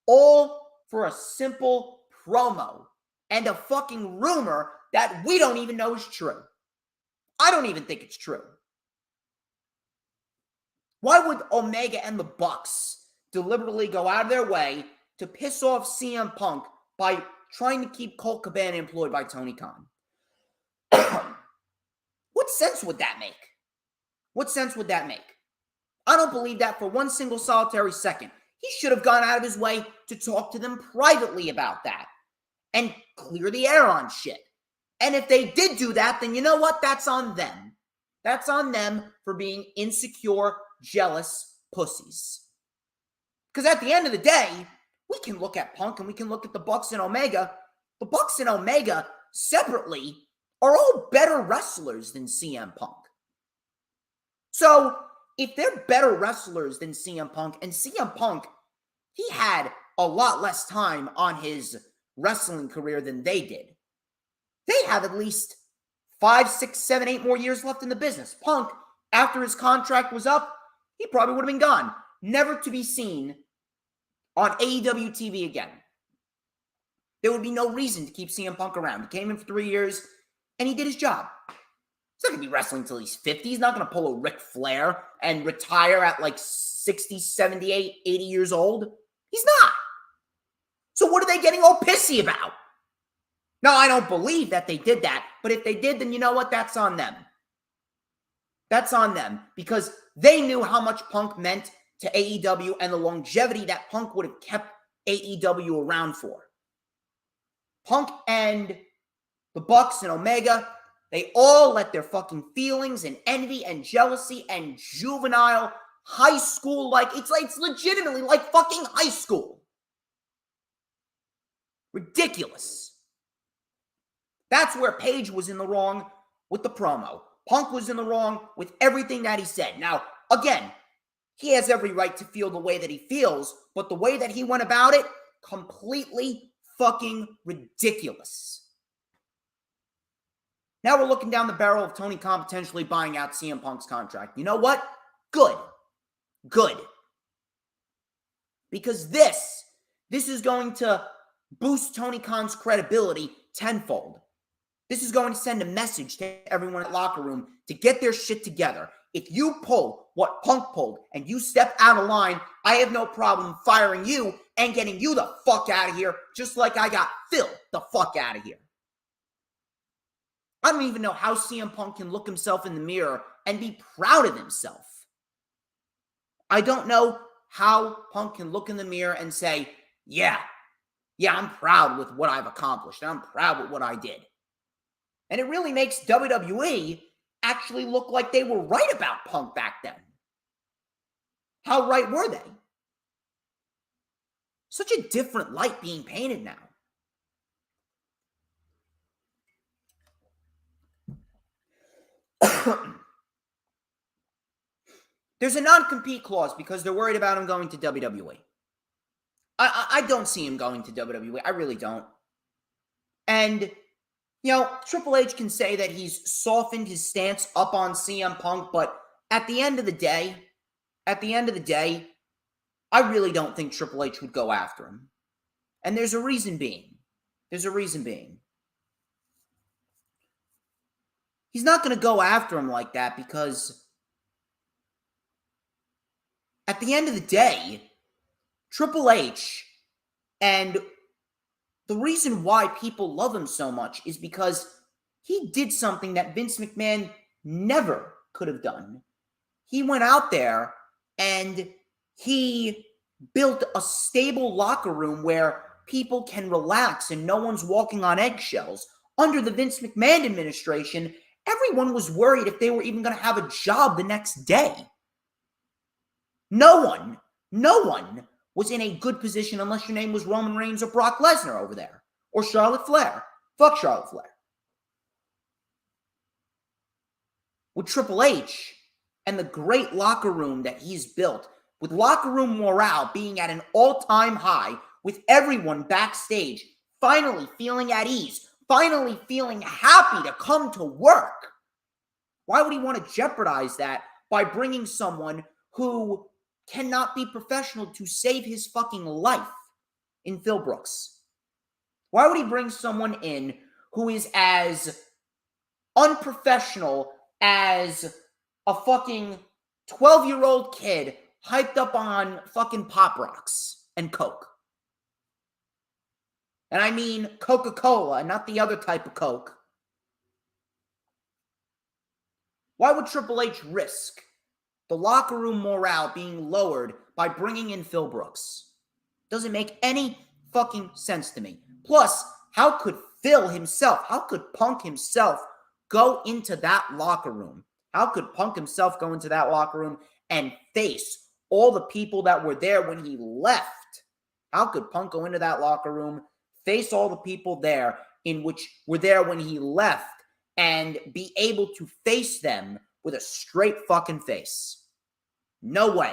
All for a simple promo and a fucking rumor that we don't even know is true. I don't even think it's true. Why would Omega and the Bucks deliberately go out of their way to piss off CM Punk by trying to keep Colt Cabana employed by Tony Khan? What sense would that make? What sense would that make? I don't believe that for one single solitary second. He should have gone out of his way to talk to them privately about that and clear the air on shit. And if they did do that, then you know what? That's on them. That's on them for being insecure, jealous pussies. Because at the end of the day, we can look at Punk and we can look at the Bucks and Omega. The Bucks and Omega separately are all better wrestlers than CM Punk. So if they're better wrestlers than CM Punk, and CM Punk, he had a lot less time on his wrestling career than they did. They have at least 5, 6, 7, 8 more years left in the business. Punk, after his contract was up, he probably would have been gone, never to be seen on AEW TV again. There would be no reason to keep CM Punk around. He came in for 3 years, and he did his job. He's not going to be wrestling until he's 50. He's not going to pull a Ric Flair and retire at like 60, 78, 80 years old. He's not. So what are they getting all pissy about? No, I don't believe that they did that. But if they did, then you know what? That's on them. That's on them. Because they knew how much Punk meant to AEW and the longevity that Punk would have kept AEW around for. Punk and the Bucks and Omega, they all let their fucking feelings and envy and jealousy and juvenile high school, it's legitimately like fucking high school. Ridiculous. That's where Page was in the wrong with the promo. Punk was in the wrong with everything that he said. Now, again, he has every right to feel the way that he feels, but the way that he went about it, completely fucking ridiculous. Now we're looking down the barrel of Tony Khan potentially buying out CM Punk's contract. You know what? Good. Good. Because this is going to boost Tony Khan's credibility tenfold. This is going to send a message to everyone in the locker room to get their shit together. If you pull what Punk pulled and you step out of line, I have no problem firing you and getting you the fuck out of here, just like I got Phil the fuck out of here. I don't even know how CM Punk can look himself in the mirror and be proud of himself. I don't know how Punk can look in the mirror and say, yeah, I'm proud with what I've accomplished. I'm proud with what I did. And it really makes WWE actually look like they were right about Punk back then. How right were they? Such a different light being painted now. There's a non-compete clause because they're worried about him going to WWE. I don't see him going to WWE. I really don't. And, Triple H can say that he's softened his stance up on CM Punk, but at the end of the day, I really don't think Triple H would go after him. And there's a reason being. He's not going to go after him like that because at the end of the day, Triple H, and the reason why people love him so much is because he did something that Vince McMahon never could have done. He went out there and he built a stable locker room where people can relax and no one's walking on eggshells. Under the Vince McMahon administration, everyone was worried if they were even going to have a job the next day. No one was in a good position unless your name was Roman Reigns or Brock Lesnar over there. Or Charlotte Flair. Fuck Charlotte Flair. With Triple H and the great locker room that he's built, with locker room morale being at an all-time high, with everyone backstage finally feeling at ease, finally feeling happy to come to work, why would he want to jeopardize that by bringing someone who cannot be professional to save his fucking life in Phil Brooks? Why would he bring someone in who is as unprofessional as a fucking 12-year-old kid hyped up on fucking Pop Rocks and Coke? And I mean Coca-Cola, not the other type of Coke. Why would Triple H risk the locker room morale being lowered by bringing in Phil Brooks? Doesn't make any fucking sense to me. Plus, how could Punk himself go into that locker room? How could Punk himself go into that locker room and face all the people that were there when he left? How could Punk go into that locker room, face all the people there in which were there when he left, and be able to face them with a straight fucking face? No way.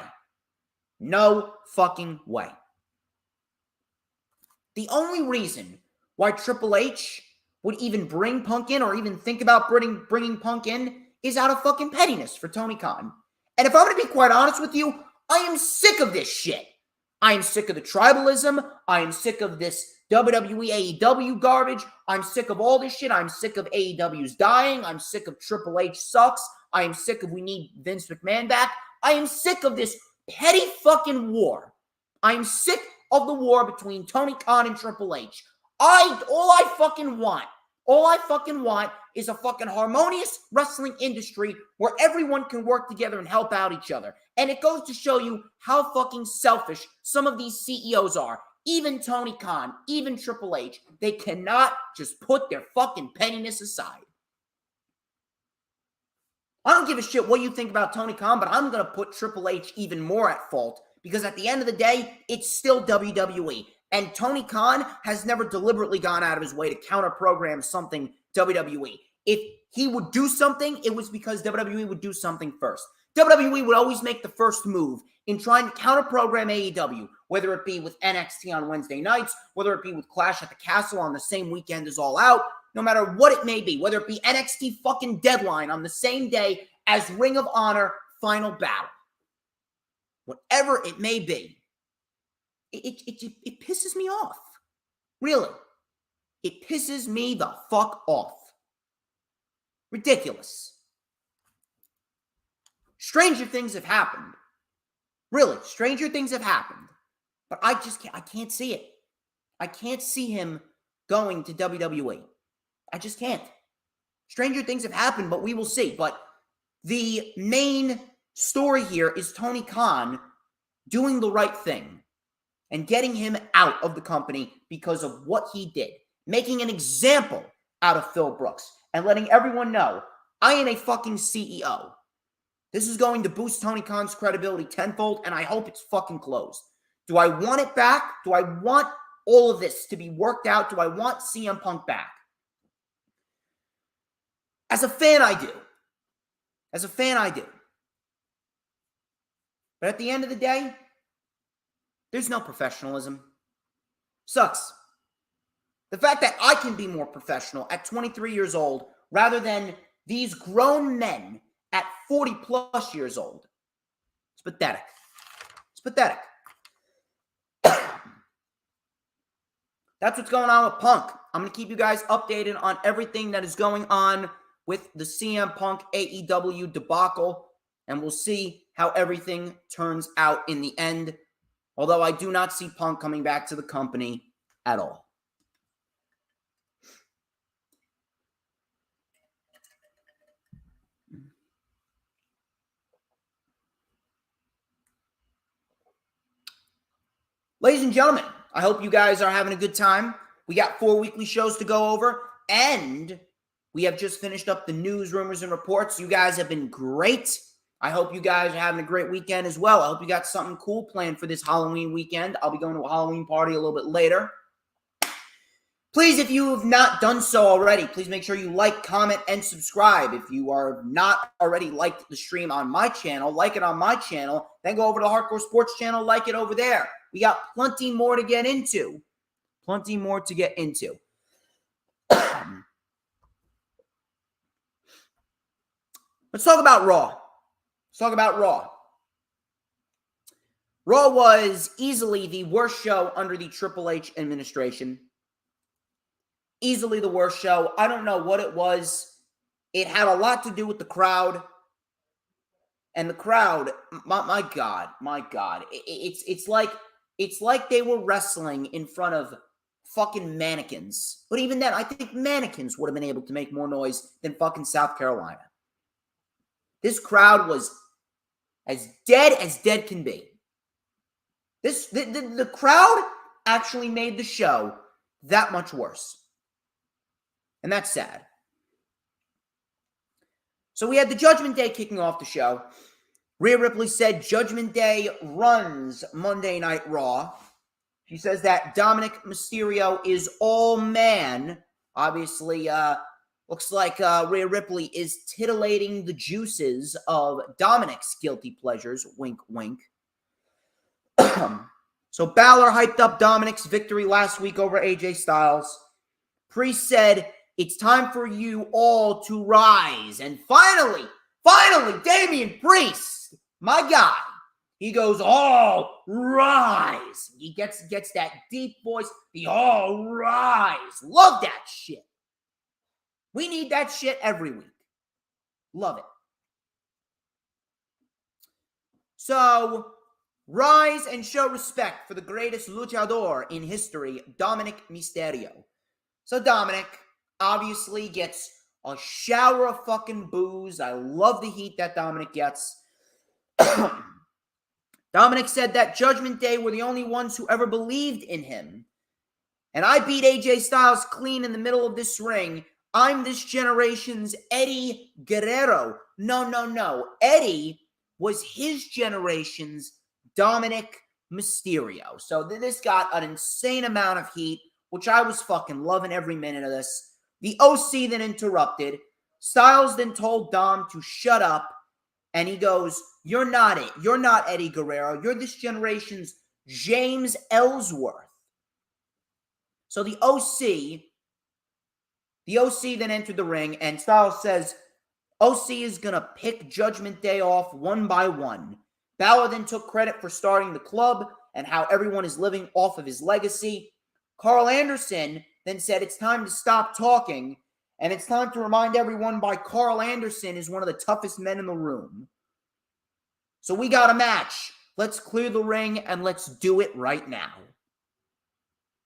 No fucking way. The only reason why Triple H would even bring Punk in or even think about bringing Punk in is out of fucking pettiness for Tony Khan. And if I'm going to be quite honest with you, I am sick of this shit. I am sick of the tribalism. I am sick of this WWE AEW garbage. I'm sick of all this shit. I'm sick of AEW's dying. I'm sick of Triple H sucks. I am sick of we need Vince McMahon back. I am sick of this petty fucking war. I am sick of the war between Tony Khan and Triple H. All I fucking want is a fucking harmonious wrestling industry where everyone can work together and help out each other. And it goes to show you how fucking selfish some of these CEOs are. Even Tony Khan, even Triple H, they cannot just put their fucking pettiness aside. I don't give a shit what you think about Tony Khan, but I'm going to put Triple H even more at fault because at the end of the day, it's still WWE. And Tony Khan has never deliberately gone out of his way to counter-program something WWE. If he would do something, it was because WWE would do something first. WWE would always make the first move in trying to counter-program AEW, whether it be with NXT on Wednesday nights, whether it be with Clash at the Castle on the same weekend as All Out, no matter what it may be, whether it be NXT fucking Deadline on the same day as Ring of Honor Final Battle. Whatever it may be, it pisses me off. Really. It pisses me the fuck off. Ridiculous. Stranger things have happened. Really, stranger things have happened. But I can't see it. I can't see him going to WWE. I just can't. Stranger things have happened, but we will see. But the main story here is Tony Khan doing the right thing and getting him out of the company because of what he did. Making an example out of Phil Brooks and letting everyone know, I am a fucking CEO. This is going to boost Tony Khan's credibility tenfold, and I hope it's fucking closed. Do I want it back? Do I want all of this to be worked out? Do I want CM Punk back? As a fan, I do. As a fan, I do. But at the end of the day, there's no professionalism. Sucks. The fact that I can be more professional at 23 years old rather than these grown men at 40 plus years old. It's pathetic. It's pathetic. That's what's going on with Punk. I'm going to keep you guys updated on everything that is going on with the CM Punk AEW debacle, and we'll see how everything turns out in the end, although I do not see Punk coming back to the company at all. Ladies and gentlemen, I hope you guys are having a good time. We got 4 weekly shows to go over, and we have just finished up the news, rumors, and reports. You guys have been great. I hope you guys are having a great weekend as well. I hope you got something cool planned for this Halloween weekend. I'll be going to a Halloween party a little bit later. Please, if you have not done so already, please make sure you like, comment, and subscribe. If you are not already liked the stream on my channel, like it on my channel, then go over to the Hardcore Sports channel, like it over there. We got plenty more to get into. Plenty more to get into. Let's talk about Raw. Let's talk about Raw. Raw was easily the worst show under the Triple H administration. Easily the worst show. I don't know what it was. It had a lot to do with the crowd. And the crowd, my God. It's like they were wrestling in front of fucking mannequins. But even then, I think mannequins would have been able to make more noise than fucking South Carolina. This crowd was as dead can be. The crowd actually made the show that much worse. And that's sad. So we had the Judgment Day kicking off the show. Rhea Ripley said Judgment Day runs Monday Night Raw. She says that Dominic Mysterio is all man. Obviously, looks like Rhea Ripley is titillating the juices of Dominic's guilty pleasures. Wink, wink. So Balor hyped up Dominic's victory last week over AJ Styles. Priest said, it's time for you all to rise. And finally, Damian Priest, my guy, he goes, all rise. He gets that deep voice, the all rise. Love that shit. We need that shit every week. Love it. So, rise and show respect for the greatest luchador in history, Dominic Mysterio. So Dominic obviously gets a shower of fucking booze. I love the heat that Dominic gets. Dominic said that Judgment Day were the only ones who ever believed in him. And I beat AJ Styles clean in the middle of this ring. I'm this generation's Eddie Guerrero. No. Eddie was his generation's Dominic Mysterio. So this got an insane amount of heat, which I was fucking loving every minute of this. The OC then interrupted. Styles then told Dom to shut up. And he goes, you're not it. You're not Eddie Guerrero. You're this generation's James Ellsworth. So the OC then entered the ring, and Styles says, OC is going to pick Judgment Day off one by one. Balor then took credit for starting the club and how everyone is living off of his legacy. Carl Anderson then said it's time to stop talking And it's time to remind everyone why Carl Anderson is one of the toughest men in the room. So we got a match. Let's clear the ring and let's do it right now.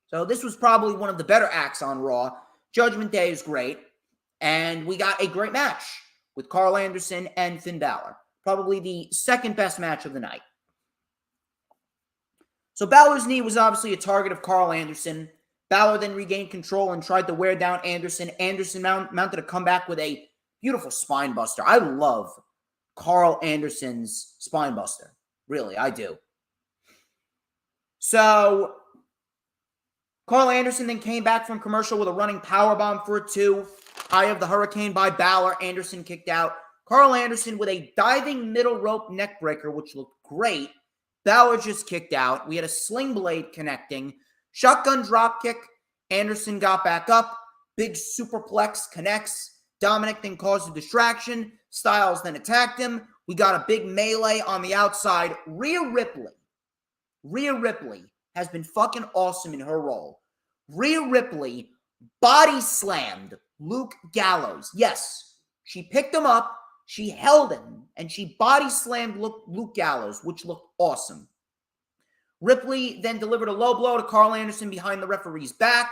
So this was probably one of the better acts on Raw. Judgment Day is great. And we got a great match with Carl Anderson and Finn Balor. Probably the second best match of the night. So Balor's knee was obviously a target of Carl Anderson. Balor then regained control and tried to wear down Anderson. Anderson mounted a comeback with a beautiful spine buster. I love Carl Anderson's spine buster. Really, I do. So Carl Anderson then came back from commercial with a running powerbomb for a 2. Eye of the Hurricane by Balor. Anderson kicked out. Carl Anderson with a diving middle rope neckbreaker, which looked great. Balor just kicked out. We had a sling blade connecting. Shotgun dropkick. Anderson got back up. Big superplex connects. Dominic then caused a distraction. Styles then attacked him. We got a big melee on the outside. Rhea Ripley has been fucking awesome in her role. Rhea Ripley body slammed Luke Gallows. Yes, she picked him up, she held him, and she body slammed Luke Gallows, which looked awesome. Ripley then delivered a low blow to Carl Anderson behind the referee's back.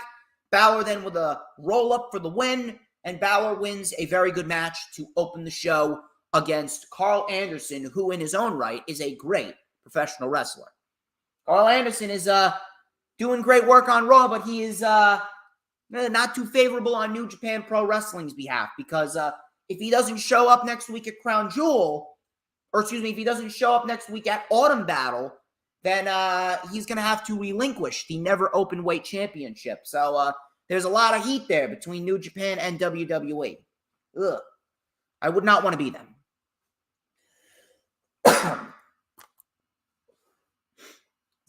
Balor then with a roll-up for the win, and Balor wins a very good match to open the show against Carl Anderson, who in his own right is a great professional wrestler. Carl Anderson is doing great work on Raw, but he is not too favorable on New Japan Pro Wrestling's behalf, because if he doesn't show up next week at Crown Jewel, if he doesn't show up next week at Autumn Battle, then he's going to have to relinquish the Never Openweight Championship. So there's a lot of heat there between New Japan and WWE. Ugh. I would not want to be them.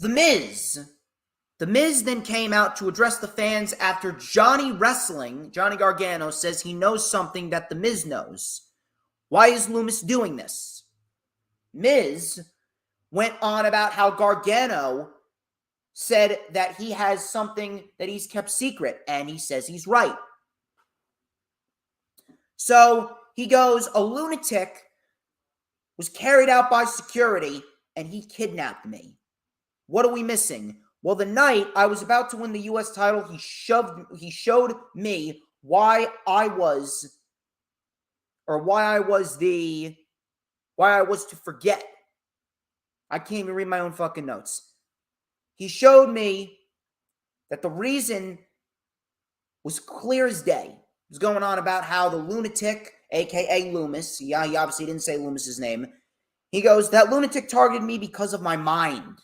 The Miz then came out to address the fans after Johnny Gargano, says he knows something that The Miz knows. Why is Lumis doing this? Miz went on about how Gargano said that he has something that he's kept secret, and he says he's right. So he goes, a lunatic was carried out by security, and he kidnapped me. What are we missing? Well, the night I was about to win the U.S. title, he showed me why I was to forget. I can't even read my own fucking notes. He showed me that the reason was clear as day. He was going on about how the lunatic, a.k.a. Lumis, he obviously didn't say Lumis's name. He goes, that lunatic targeted me because of my mind.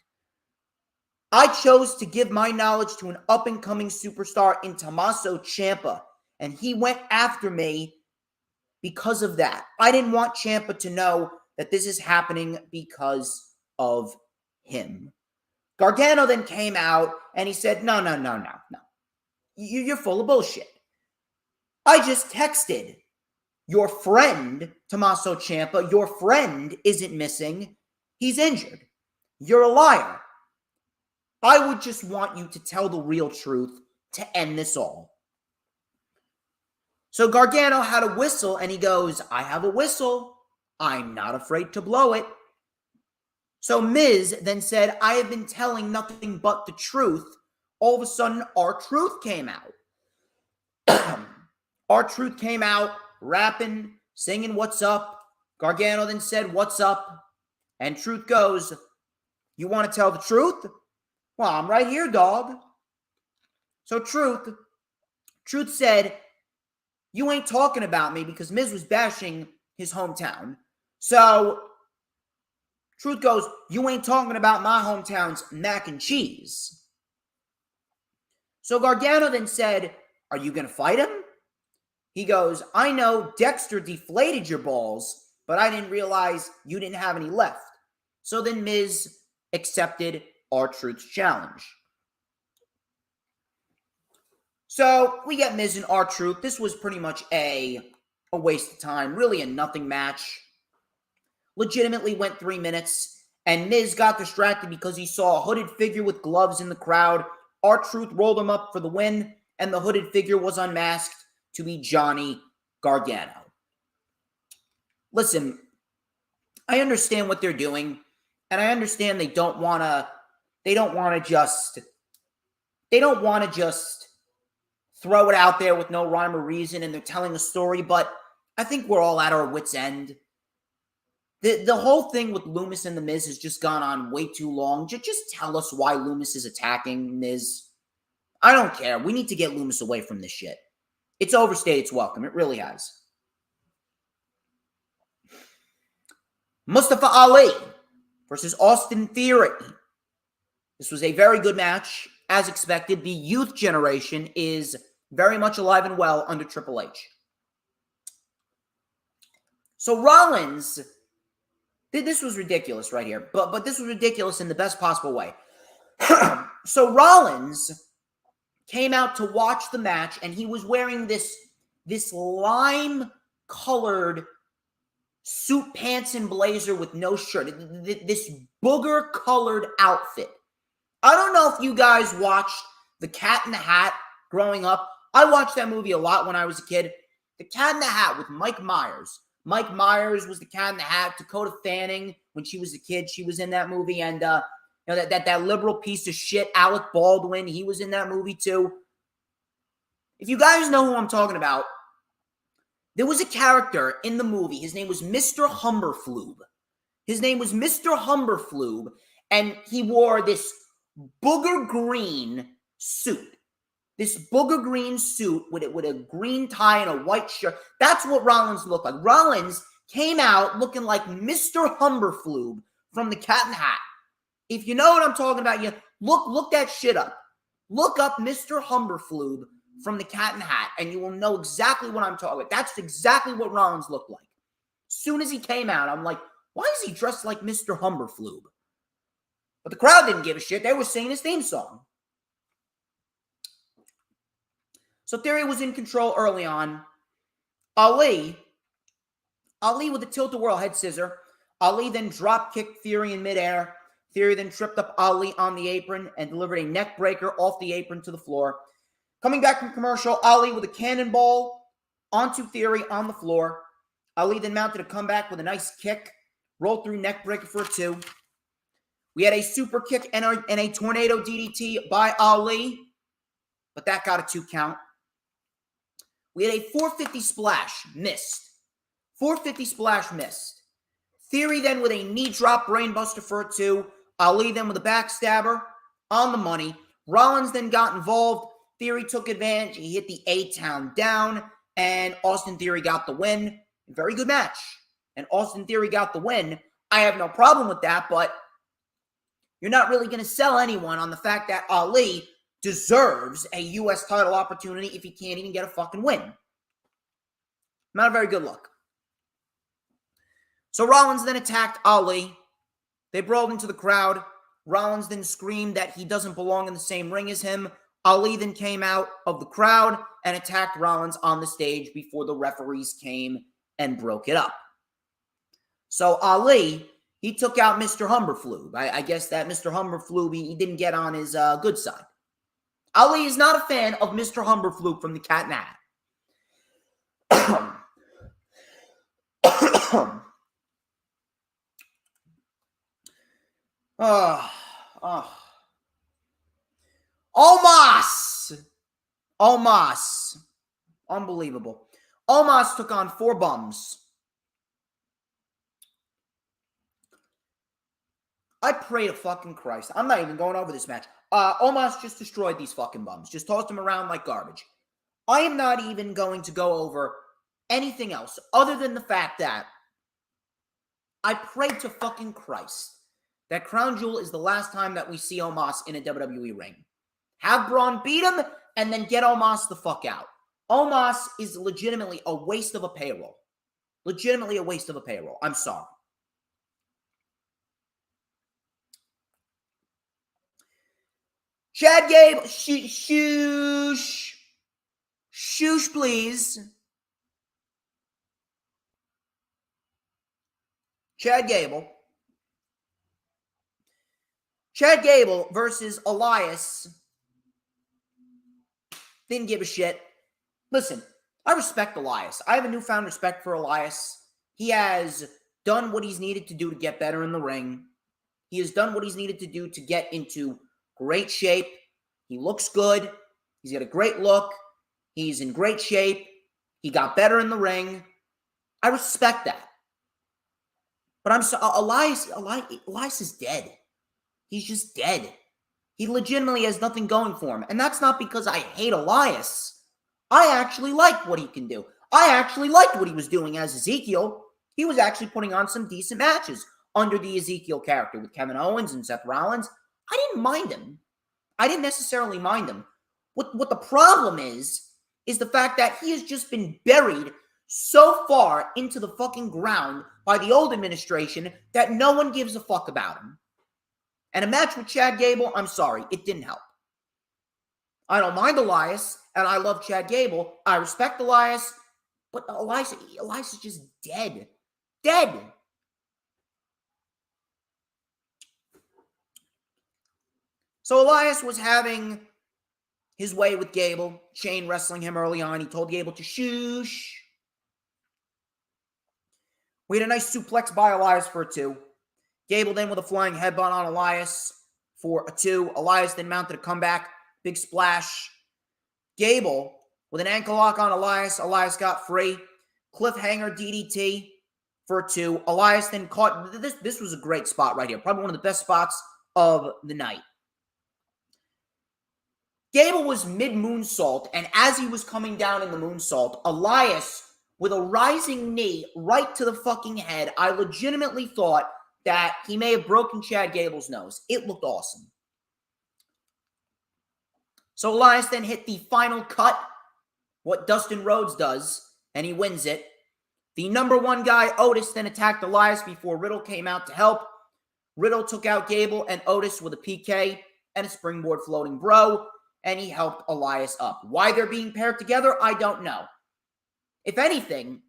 I chose to give my knowledge to an up-and-coming superstar in Tommaso Ciampa, and he went after me because of that. I didn't want Ciampa to know that this is happening because of him. Gargano then came out, and he said, no. You're full of bullshit. I just texted your friend, Tommaso Ciampa. Your friend isn't missing. He's injured. You're a liar. I would just want you to tell the real truth to end this all. So Gargano had a whistle, and he goes, I have a whistle. I'm not afraid to blow it. So Miz then said, I have been telling nothing but the truth. All of a sudden, R-Truth came out. R-Truth came out, rapping, singing, what's up? Gargano then said, what's up? And Truth goes, you want to tell the truth? Well, I'm right here, dog. So Truth said, you ain't talking about me, because Miz was bashing his hometown. So Truth goes, you ain't talking about my hometown's mac and cheese. So Gargano then said, are you going to fight him? He goes, I know Dexter deflated your balls, but I didn't realize you didn't have any left. So then Miz accepted R-Truth's challenge. So we get Miz and R-Truth. This was pretty much a waste of time. Really a nothing match. Legitimately went 3 minutes. And Miz got distracted because he saw a hooded figure with gloves in the crowd. R-Truth rolled him up for the win. And the hooded figure was unmasked. to be Johnny Gargano. Listen, I understand what they're doing, and I understand they don't want to just throw it out there with no rhyme or reason, and they're telling a story, but I think we're all at our wits' end. The whole thing with Lumis and The Miz has just gone on way too long. Just tell us why Lumis is attacking Miz. I don't care. We need to get Lumis away from this shit. It's overstayed its welcome. It really has. Mustafa Ali versus Austin Theory. This was a very good match. As expected, the youth generation is very much alive and well under Triple H. So Rollins, this was ridiculous right here, but this was ridiculous in the best possible way. So Rollins came out to watch the match, and he was wearing this lime-colored suit, pants, and blazer with no shirt. This booger-colored outfit. I don't know if you guys watched The Cat in the Hat growing up. I watched that movie a lot when I was a kid. The Cat in the Hat with Mike Myers. Mike Myers was the Cat in the Hat. Dakota Fanning, when she was a kid, she was in that movie. And that liberal piece of shit, Alec Baldwin, he was in that movie too. If you guys know who I'm talking about, there was a character in the movie. His name was Mr. Humberflube. And he wore this booger green suit. This booger green suit with a green tie and a white shirt. That's what Rollins looked like. Rollins came out looking like Mr. Humberflube from The Cat in the Hat. If you know what I'm talking about, you look that shit up. Look up Mr. Humberflube from The Cat in the Hat, and you will know exactly what I'm talking about. That's exactly what Rollins looked like. As soon as he came out, I'm like, why is he dressed like Mr. Humberflube? But the crowd didn't give a shit. They were singing his theme song. So Theory was in control early on. Ali with a tilt-a-whirl head scissor. Ali then drop-kicked Theory in midair. Theory then tripped up Ali on the apron and delivered a neck breaker off the apron to the floor. Coming back from commercial, Ali with a cannonball onto Theory on the floor. Ali then mounted a comeback with a nice kick. Rolled through neck breaker for a 2. We had a super kick and a tornado DDT by Ali, but that got a 2 count. We had a 450 splash, missed. 450 splash, missed. Theory then with a knee drop brainbuster for a 2. Ali then with a backstabber on the money. Rollins then got involved. Theory took advantage. He hit the A-Town down, and Austin Theory got the win. Very good match. And Austin Theory got the win. I have no problem with that, but you're not really going to sell anyone on the fact that Ali deserves a U.S. title opportunity if he can't even get a fucking win. Not a very good look. So Rollins then attacked Ali. They brawled into the crowd. Rollins then screamed that he doesn't belong in the same ring as him. Ali then came out of the crowd and attacked Rollins on the stage before the referees came and broke it up. So Ali, he took out Mr. Humberflube. I guess that Mr. Humberflube, he didn't get on his good side. Ali is not a fan of Mr. Humberflube from The Cat in the Hat. Omos. Unbelievable. Omos took on 4 bums. I pray to fucking Christ. I'm not even going over this match. Omos just destroyed these fucking bums. Just tossed them around like garbage. I am not even going to go over anything else other than the fact that I pray to fucking Christ that Crown Jewel is the last time that we see Omos in a WWE ring. Have Braun beat him and then get Omos the fuck out. Omos is legitimately a waste of a payroll. Legitimately a waste of a payroll. I'm sorry. Chad Gable, shoosh, please. Chad Gable versus Elias. Didn't give a shit. Listen, I respect Elias. I have a newfound respect for Elias. He has done what he's needed to do to get better in the ring. He has done what he's needed to do to get into great shape. He looks good. He's got a great look. He's in great shape. He got better in the ring. I respect that. But Elias is dead. He's just dead. He legitimately has nothing going for him. And that's not because I hate Elias. I actually like what he can do. I actually liked what he was doing as Ezekiel. He was actually putting on some decent matches under the Ezekiel character with Kevin Owens and Seth Rollins. I didn't mind him. I didn't necessarily mind him. What the problem is the fact that he has just been buried so far into the fucking ground by the old administration that no one gives a fuck about him. And a match with Chad Gable, I'm sorry, it didn't help. I don't mind Elias, and I love Chad Gable. I respect Elias, but Elias is just dead. Dead. So Elias was having his way with Gable, chain wrestling him early on. He told Gable to shoosh. We had a nice suplex by Elias for a 2. Gable then with a flying headbutt on Elias for a 2. Elias then mounted a comeback. Big splash. Gable with an ankle lock on Elias. Elias got free. Cliffhanger DDT for a 2. Elias then caught. This was a great spot right here. Probably one of the best spots of the night. Gable was mid-moonsault, and as he was coming down in the moonsault, Elias, with a rising knee right to the fucking head, I legitimately thought that he may have broken Chad Gable's nose. It looked awesome. So Elias then hit the final cut, what Dustin Rhodes does, and he wins it. The number 1 guy, Otis, then attacked Elias before Riddle came out to help. Riddle took out Gable and Otis with a PK and a springboard floating bro, and he helped Elias up. Why they're being paired together, I don't know. If anything,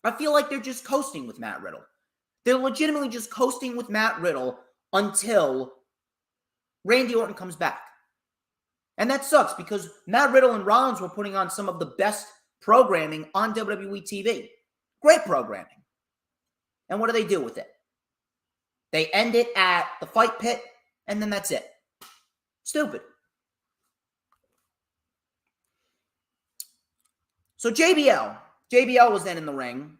I feel like they're just coasting with Matt Riddle. They're legitimately just coasting with Matt Riddle until Randy Orton comes back. And that sucks because Matt Riddle and Rollins were putting on some of the best programming on WWE TV. Great programming. And what do they do with it? They end it at the fight pit, and then that's it. Stupid. So JBL was then in the ring.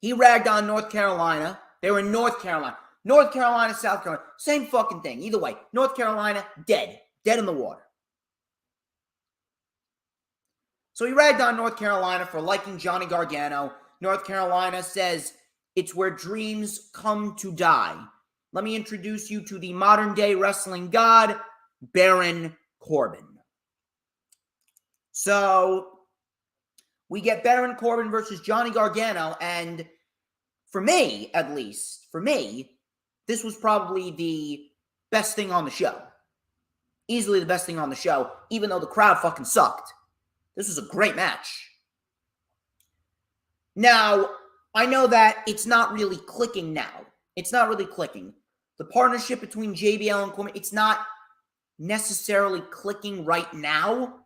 He ragged on North Carolina. They were in North Carolina. North Carolina, South Carolina. Same fucking thing. Either way, North Carolina, dead. Dead in the water. So he ragged on North Carolina for liking Johnny Gargano. North Carolina says, it's where dreams come to die. Let me introduce you to the modern-day wrestling god, Baron Corbin. So we get Baron Corbin versus Johnny Gargano, and for me, at least, this was probably the best thing on the show. Easily the best thing on the show, even though the crowd fucking sucked. This was a great match. Now, I know that it's not really clicking now. It's not really clicking. The partnership between JBL and Corbin, it's not necessarily clicking right now,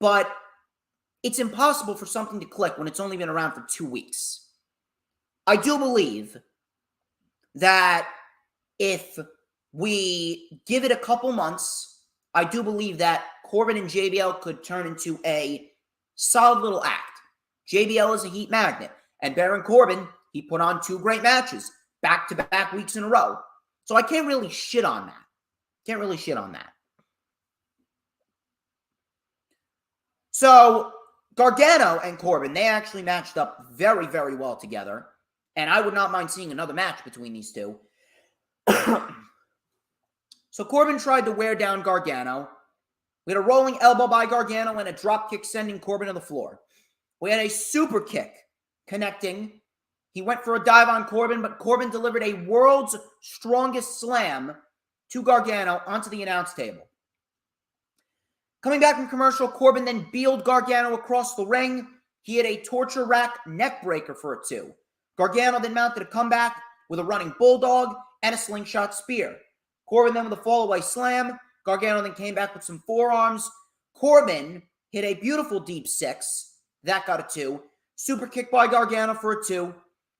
but it's impossible for something to click when it's only been around for 2 weeks. I do believe that if we give it a couple months, I do believe that Corbin and JBL could turn into a solid little act. JBL is a heat magnet, and Baron Corbin, he put on 2 great matches, back-to-back weeks in a row. So I can't really shit on that. So Gargano and Corbin, they actually matched up very, very well together. And I would not mind seeing another match between these two. So Corbin tried to wear down Gargano. We had a rolling elbow by Gargano and a drop kick sending Corbin to the floor. We had a super kick connecting. He went for a dive on Corbin, but Corbin delivered a world's strongest slam to Gargano onto the announce table. Coming back from commercial, Corbin then beeled Gargano across the ring. He had a torture rack neck breaker for a 2. Gargano then mounted a comeback with a running bulldog and a slingshot spear. Corbin then with a fallaway slam. Gargano then came back with some forearms. Corbin hit a beautiful deep 6. That got a 2. Super kick by Gargano for a 2.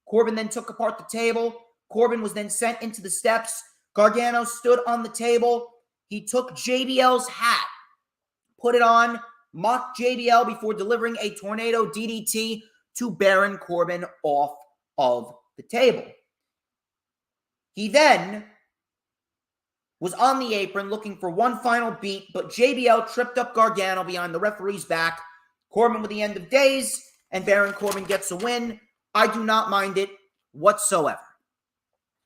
Corbin then took apart the table. Corbin was then sent into the steps. Gargano stood on the table. He took JBL's hat, put it on, mocked JBL before delivering a tornado DDT to Baron Corbin off of the table. He then was on the apron looking for one final beat, but JBL tripped up Gargano behind the referee's back. Corbin with the end of days, and Baron Corbin gets a win. I do not mind it whatsoever.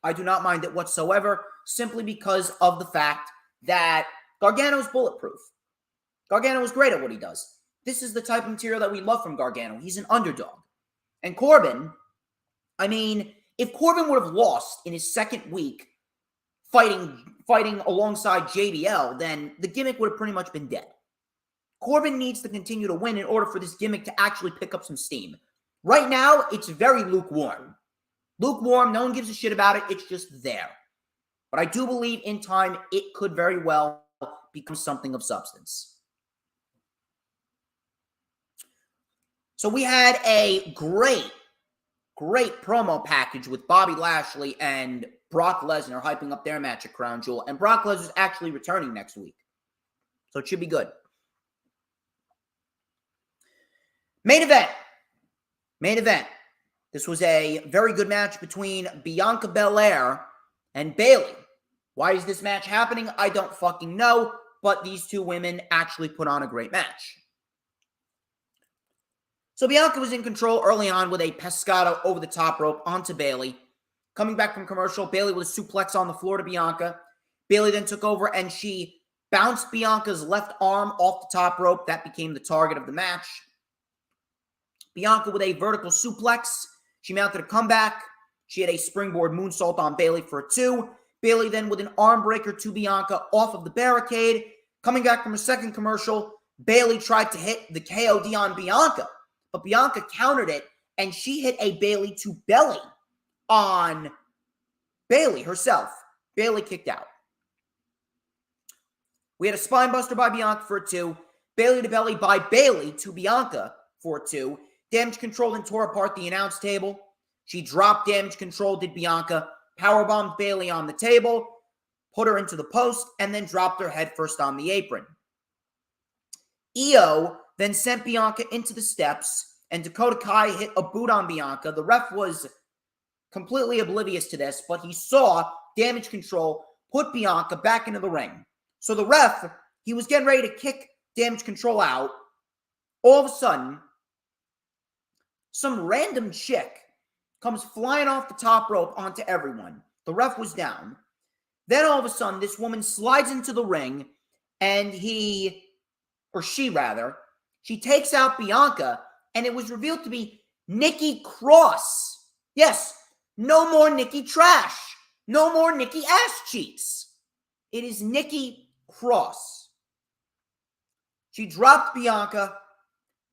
I do not mind it whatsoever, simply because of the fact that Gargano is bulletproof. Gargano is great at what he does. This is the type of material that we love from Gargano. He's an underdog. And Corbin, I mean, if Corbin would have lost in his second week fighting alongside JBL, then the gimmick would have pretty much been dead. Corbin needs to continue to win in order for this gimmick to actually pick up some steam. Right now, it's very lukewarm. Lukewarm, no one gives a shit about it. It's just there. But I do believe in time, it could very well become something of substance. So we had a great promo package with Bobby Lashley and Brock Lesnar hyping up their match at Crown Jewel. And Brock Lesnar is actually returning next week. So it should be good. Main event. This was a very good match between Bianca Belair and Bayley. Why is this match happening? I don't fucking know. But these two women actually put on a great match. So Bianca was in control early on with a pescado over the top rope onto Bayley. Coming back from commercial, Bayley with a suplex on the floor to Bianca. Bayley then took over and she bounced Bianca's left arm off the top rope. That became the target of the match. Bianca with a vertical suplex. She mounted a comeback. She had a springboard moonsault on Bayley for a 2. Bayley then with an arm breaker to Bianca off of the barricade. Coming back from a second commercial, Bayley tried to hit the KOD on Bianca. But Bianca countered it, and she hit a Bayley to belly on Bayley herself. Bayley kicked out. We had a spine buster by Bianca for a 2. Bayley to belly by Bayley to Bianca for a 2. Damage control and tore apart the announce table. She dropped damage control, did Bianca. Powerbombed Bayley on the table, put her into the post, and then dropped her headfirst on the apron. Io then sent Bianca into the steps, and Dakota Kai hit a boot on Bianca. The ref was completely oblivious to this, but he saw damage control put Bianca back into the ring. So the ref, he was getting ready to kick damage control out. All of a sudden, some random chick comes flying off the top rope onto everyone. The ref was down. Then all of a sudden, this woman slides into the ring, and she takes out Bianca, and it was revealed to be Nikki Cross. Yes, no more Nikki Trash. No more Nikki Ass Cheeks. It is Nikki Cross. She dropped Bianca.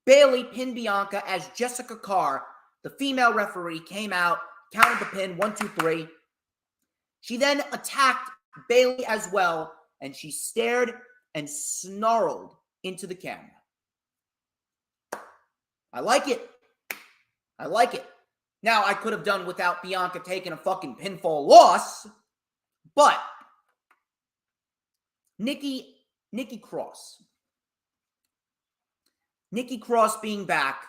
Bayley pinned Bianca as Jessica Carr, the female referee, came out, counted the pin, 1, 2, 3. She then attacked Bayley as well, and she stared and snarled into the camera. I like it. I like it. Now, I could have done without Bianca taking a fucking pinfall loss, but Nikki Cross. Nikki Cross being back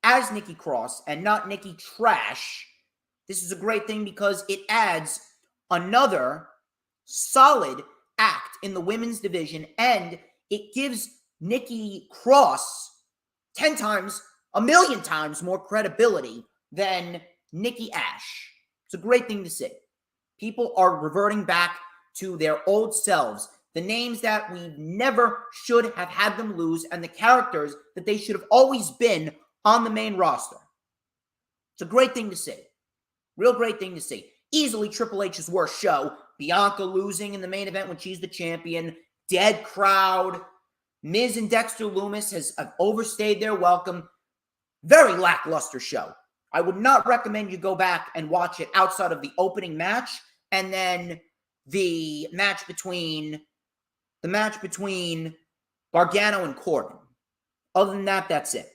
as Nikki Cross and not Nikki Trash. This is a great thing because it adds another solid act in the women's division, and it gives Nikki Cross 10 times, a million times more credibility than Nikki Ash. It's a great thing to see. People are reverting back to their old selves, the names that we never should have had them lose, and the characters that they should have always been on the main roster. It's a great thing to see. Real great thing to see. Easily Triple H's worst show. Bianca losing in the main event when she's the champion. Dead crowd. Miz and Dexter Lumis have overstayed their welcome. Very lackluster show. I would not recommend you go back and watch it outside of the opening match and then the match between Gargano and Corbin. Other than that, that's it.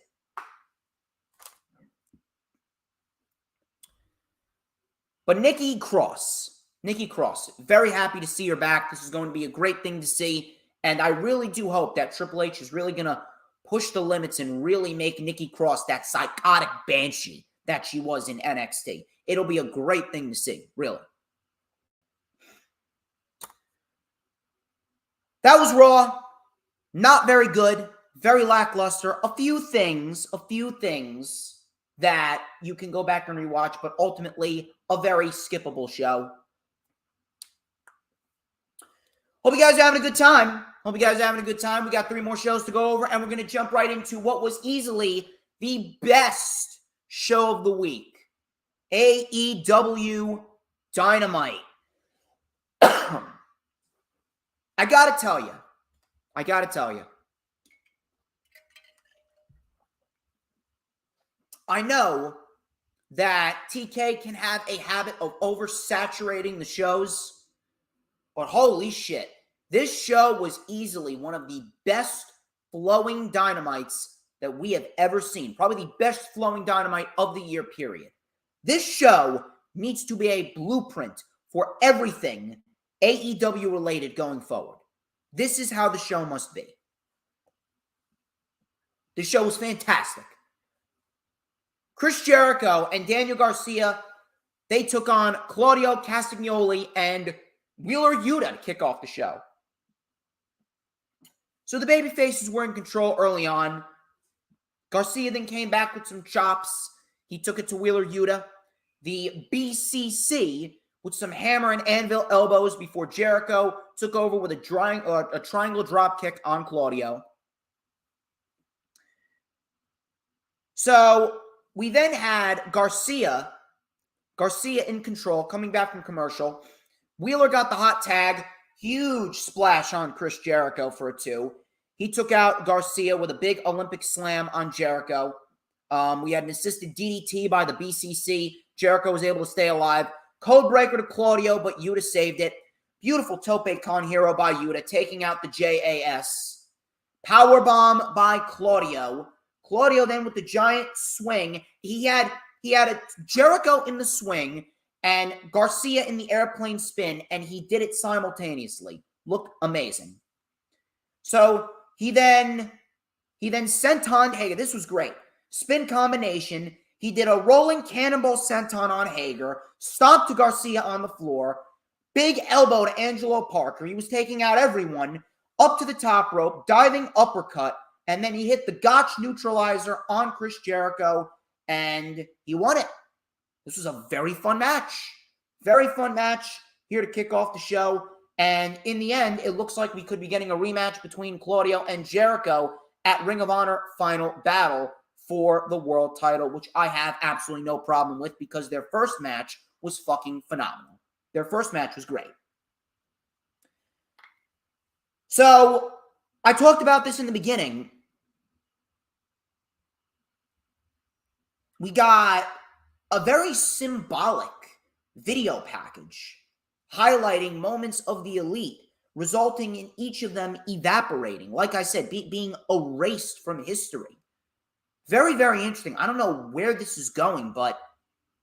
But Nikki Cross, very happy to see her back. This is going to be a great thing to see. And I really do hope that Triple H is really going to push the limits and really make Nikki Cross that psychotic banshee that she was in NXT. It'll be a great thing to see, really. That was Raw. Not very good. Very lackluster. A few things that you can go back and rewatch, but ultimately a very skippable show. Hope you guys are having a good time. We got 3 more shows to go over, and we're going to jump right into what was easily the best show of the week. AEW Dynamite. I got to tell you. I know that TK can have a habit of oversaturating the shows, but holy shit. This show was easily one of the best flowing Dynamites that we have ever seen. Probably the best flowing Dynamite of the year, period. This show needs to be a blueprint for everything AEW related going forward. This is how the show must be. This show was fantastic. Chris Jericho and Daniel Garcia, they took on Claudio Castagnoli and Wheeler Yuta to kick off the show. So the babyfaces were in control early on. Garcia then came back with some chops. He took it to Wheeler Yuta. The BCC with some hammer and anvil elbows before Jericho took over with a triangle drop kick on Claudio. So we then had Garcia in control, coming back from commercial. Wheeler got the hot tag. Huge splash on Chris Jericho for a 2. He took out Garcia with a big Olympic slam on Jericho. We had an assisted DDT by the BCC. Jericho was able to stay alive. Codebreaker to Claudio, but Yuta saved it. Beautiful Tope Con Hero by Yuta, taking out the JAS. Powerbomb by Claudio. Claudio then with the giant swing. He had a Jericho in the swing and Garcia in the airplane spin, and he did it simultaneously. Looked amazing. So he then senton Hager. This was great. Spin combination. He did a rolling cannonball senton on Hager, stomped to Garcia on the floor, big elbow to Angelo Parker. He was taking out everyone, up to the top rope, diving uppercut, and then he hit the Gotch neutralizer on Chris Jericho, and he won it. This was a very fun match. Very fun match here to kick off the show. And in the end, it looks like we could be getting a rematch between Claudio and Jericho at Ring of Honor Final Battle for the world title, which I have absolutely no problem with because their first match was fucking phenomenal. Their first match was great. So I talked about this in the beginning. We got a very symbolic video package highlighting moments of the Elite, resulting in each of them evaporating. Like I said, being erased from history. Very, very interesting. I don't know where this is going, but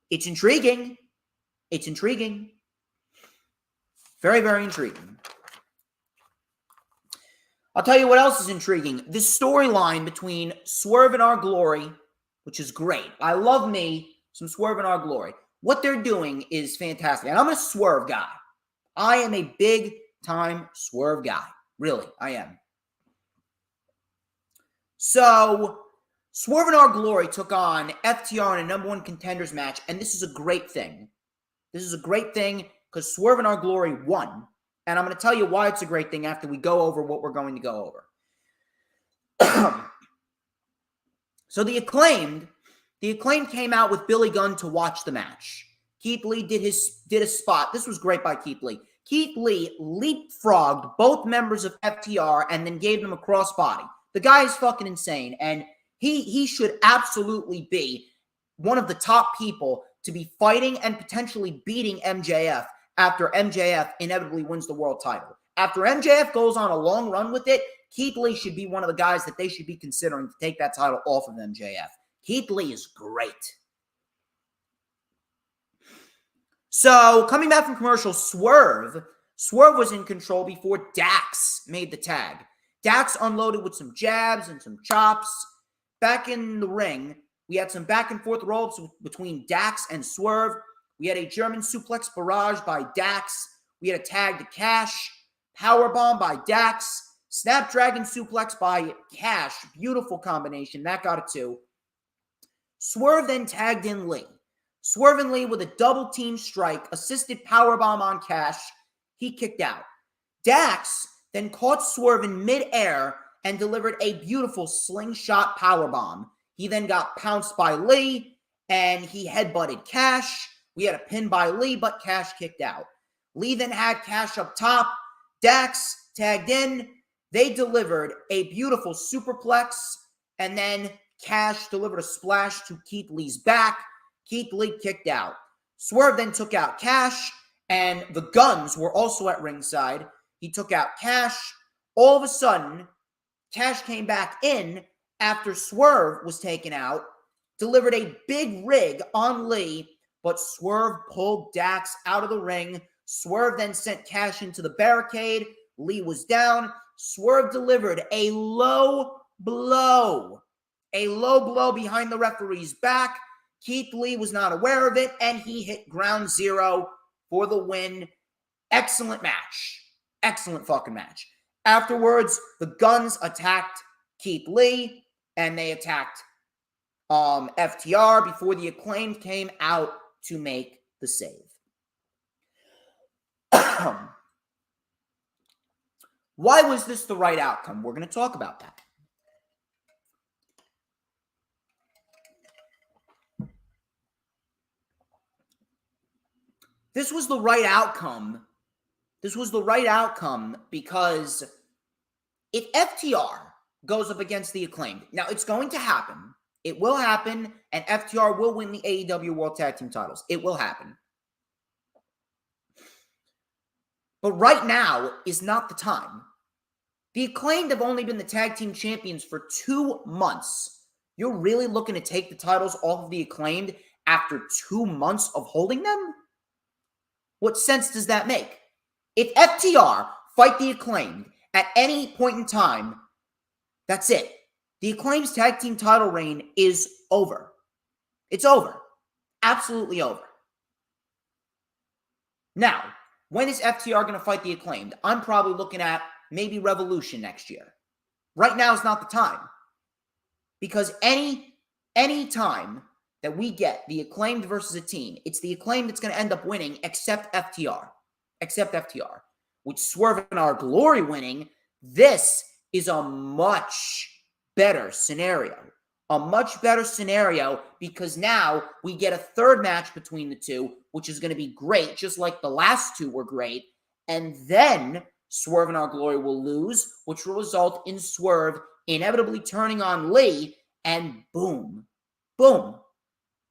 it's intriguing. It's intriguing. Very, very intriguing. I'll tell you what else is intriguing. This storyline between Swerve and Our Glory, which is great. I love me some Swerve and Our Glory. What they're doing is fantastic. And I'm a Swerve guy. I am a big-time Swerve guy. Really, I am. So Swerve and Our Glory took on FTR in a number 1 contenders match, and this is a great thing. This is a great thing because Swerve and Our Glory won, and I'm going to tell you why it's a great thing after we go over what we're going to go over. So the Acclaimed came out with Billy Gunn to watch the match. Keith Lee did a spot. This was great by Keith Lee. Keith Lee leapfrogged both members of FTR and then gave them a crossbody. The guy is fucking insane, and he should absolutely be one of the top people to be fighting and potentially beating MJF after MJF inevitably wins the world title. After MJF goes on a long run with it, Keith Lee should be one of the guys that they should be considering to take that title off of MJF. Keith Lee is great. So, coming back from commercial, Swerve was in control before Dax made the tag. Dax unloaded with some jabs and some chops. Back in the ring, we had some back and forth rolls between Dax and Swerve. We had a German suplex barrage by Dax. We had a tag to Cash. Powerbomb by Dax. Snapdragon suplex by Cash. Beautiful combination. That got a 2. Swerve then tagged in Lee. Swerve and Lee with a double team strike, assisted powerbomb on Cash. He kicked out. Dax then caught Swerve in midair and delivered a beautiful slingshot powerbomb. He then got pounced by Lee, and he headbutted Cash. We had a pin by Lee, but Cash kicked out. Lee then had Cash up top. Dax tagged in. They delivered a beautiful superplex, and then Cash delivered a splash to Keith Lee's back. Keith Lee kicked out. Swerve then took out Cash, and the Guns were also at ringside. He took out Cash. All of a sudden, Cash came back in after Swerve was taken out, delivered a big rig on Lee, but Swerve pulled Dax out of the ring. Swerve then sent Cash into the barricade. Lee was down. Swerve delivered a low blow behind the referee's back. Keith Lee was not aware of it, and he hit ground zero for the win. Excellent match. Excellent fucking match. Afterwards, the Guns attacked Keith Lee, and they attacked FTR before the Acclaimed came out to make the save. Why was this the right outcome? We're going to talk about that. This was the right outcome. This was the right outcome because if FTR goes up against the Acclaimed, now it's going to happen. It will happen, and FTR will win the AEW World Tag Team titles. It will happen. But right now is not the time. The Acclaimed have only been the tag team champions for 2 months. You're really looking to take the titles off of the Acclaimed after 2 months of holding them? What sense does that make? If FTR fight the Acclaimed at any point in time, that's it. The Acclaimed's tag team title reign is over. It's over. Absolutely over. Now, when is FTR going to fight the Acclaimed? I'm probably looking at maybe Revolution next year. Right now is not the time. Because any time that we get the Acclaimed versus a team, it's the Acclaimed that's going to end up winning except FTR. Except FTR. With Swerve and Our Glory winning, this is a much better scenario. A much better scenario because now we get a third match between the two, which is going to be great, just like the last two were great. And then Swerve and Our Glory will lose, which will result in Swerve inevitably turning on Lee, and boom, boom,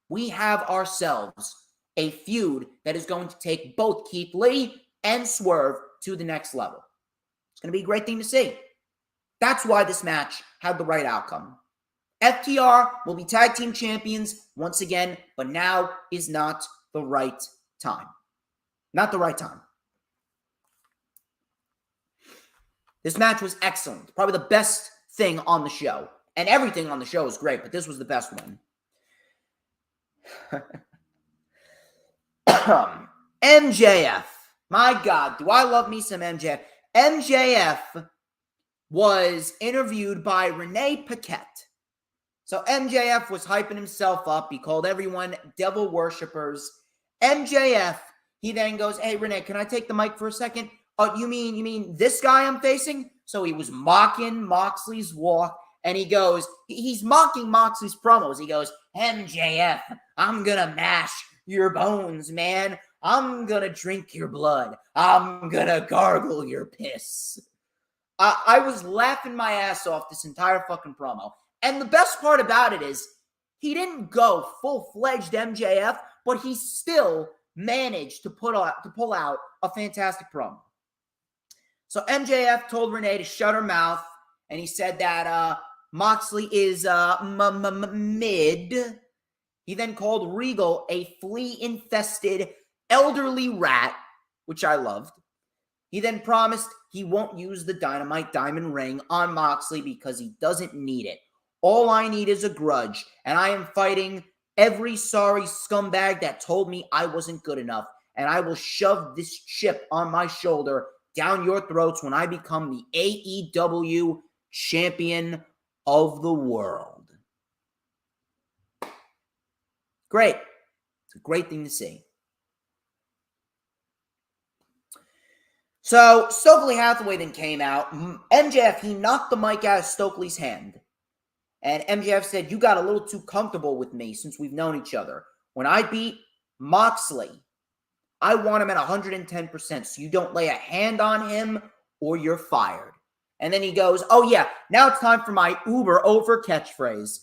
we have ourselves a feud that is going to take both Keith Lee and Swerve to the next level. It's going to be a great thing to see. That's why this match had the right outcome. FTR will be tag team champions once again, but now is not the right time. Not the right time. This match was excellent. Probably the best thing on the show. And everything on the show is great, but this was the best one. MJF. My God, do I love me some MJF. MJF was interviewed by Renee Paquette. So MJF was hyping himself up. He called everyone devil worshippers. MJF, he then goes, "Hey, Renee, can I take the mic for a second? Oh, you mean this guy I'm facing?" So he was mocking Moxley's walk, and he goes, he's mocking Moxley's promos. He goes, "MJF, I'm gonna mash your bones, man. I'm gonna drink your blood. I'm gonna gargle your piss." I was laughing my ass off this entire fucking promo. And the best part about it is he didn't go full-fledged MJF, but he still managed to pull out a fantastic promo. So MJF told Renee to shut her mouth. and he said that Moxley is mid. He then called Regal a flea-infested elderly rat, which I loved. He then promised he won't use the Dynamite Diamond Ring on Moxley because he doesn't need it. All I need is a grudge, and I am fighting every sorry scumbag that told me I wasn't good enough, and I will shove this chip on my shoulder down your throats when I become the AEW champion of the world. Great. It's a great thing to see. So, Stokely Hathaway then came out. MJF, he knocked the mic out of Stokely's hand. And MJF said, you got a little too comfortable with me since we've known each other. When I beat Moxley, I want him at 110%, so you don't lay a hand on him or you're fired. And then he goes, oh yeah, now it's time for my Uber over catchphrase.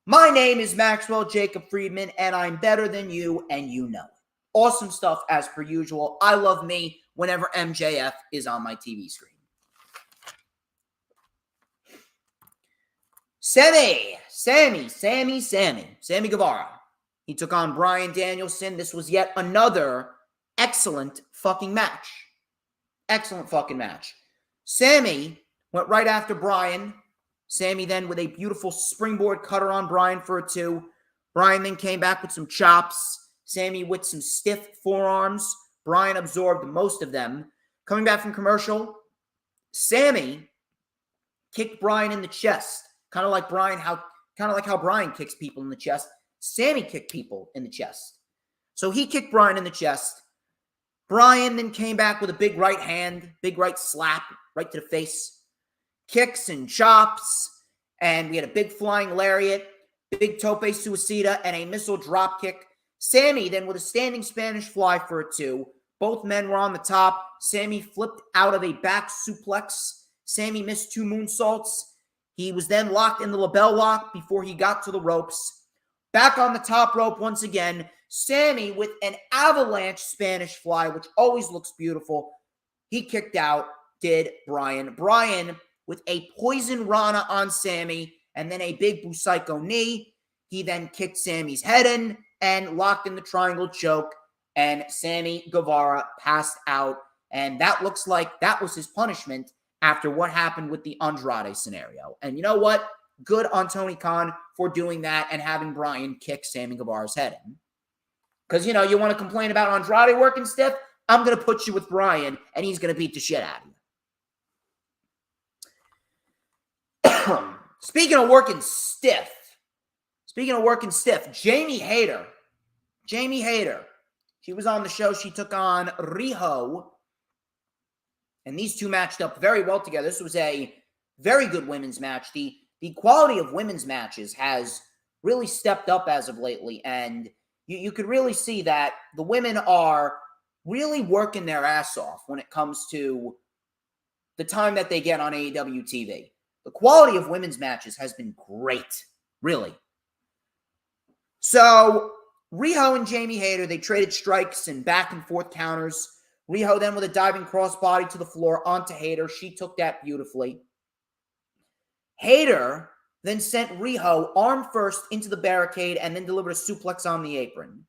My name is Maxwell Jacob Friedman, and I'm better than you, and you know it. Awesome stuff as per usual. I love me whenever MJF is on my TV screen. Sammy Guevara. He took on Bryan Danielson. This was yet another excellent fucking match. Excellent fucking match. Sammy went right after Bryan. Sammy then with a beautiful springboard cutter on Bryan for a 2. Bryan then came back with some chops. Sammy with some stiff forearms. Bryan absorbed most of them. Coming back from commercial, Sammy kicked Bryan in the chest. Kind of like how Bryan kicks people in the chest. Sammy kicked people in the chest. So he kicked Bryan in the chest. Bryan then came back with a big right hand, big right slap, right to the face. Kicks and chops. And we had a big flying lariat, big tope suicida, and a missile drop kick. Sammy then with a standing Spanish fly for a 2. Both men were on the top. Sammy flipped out of a back suplex. Sammy missed 2 moonsaults. He was then locked in the label lock before he got to the ropes. Back on the top rope once again. Sammy with an avalanche Spanish fly, which always looks beautiful. He kicked out, did Bryan. Bryan with a poison Rana on Sammy, and then a big Busaiku knee. He then kicked Sammy's head in and locked in the triangle choke, and Sammy Guevara passed out. And that looks like that was his punishment after what happened with the Andrade scenario. And you know what? Good on Tony Khan for doing that and having Bryan kick Sammy Guevara's head in. Because, you know, you want to complain about Andrade working stiff? I'm going to put you with Bryan, and he's going to beat the shit out of you. Speaking of working stiff, Jamie Hayter. She was on the show. She took on Riho. And these two matched up very well together. This was a very good women's match. The quality of women's matches has really stepped up as of lately. And you could really see that the women are really working their ass off when it comes to the time that they get on AEW TV. The quality of women's matches has been great, really. So, Riho and Jamie Hayter, they traded strikes and back and forth counters. Riho then with a diving crossbody to the floor onto Hayter. She took that beautifully. Hayter then sent Riho arm first into the barricade and then delivered a suplex on the apron.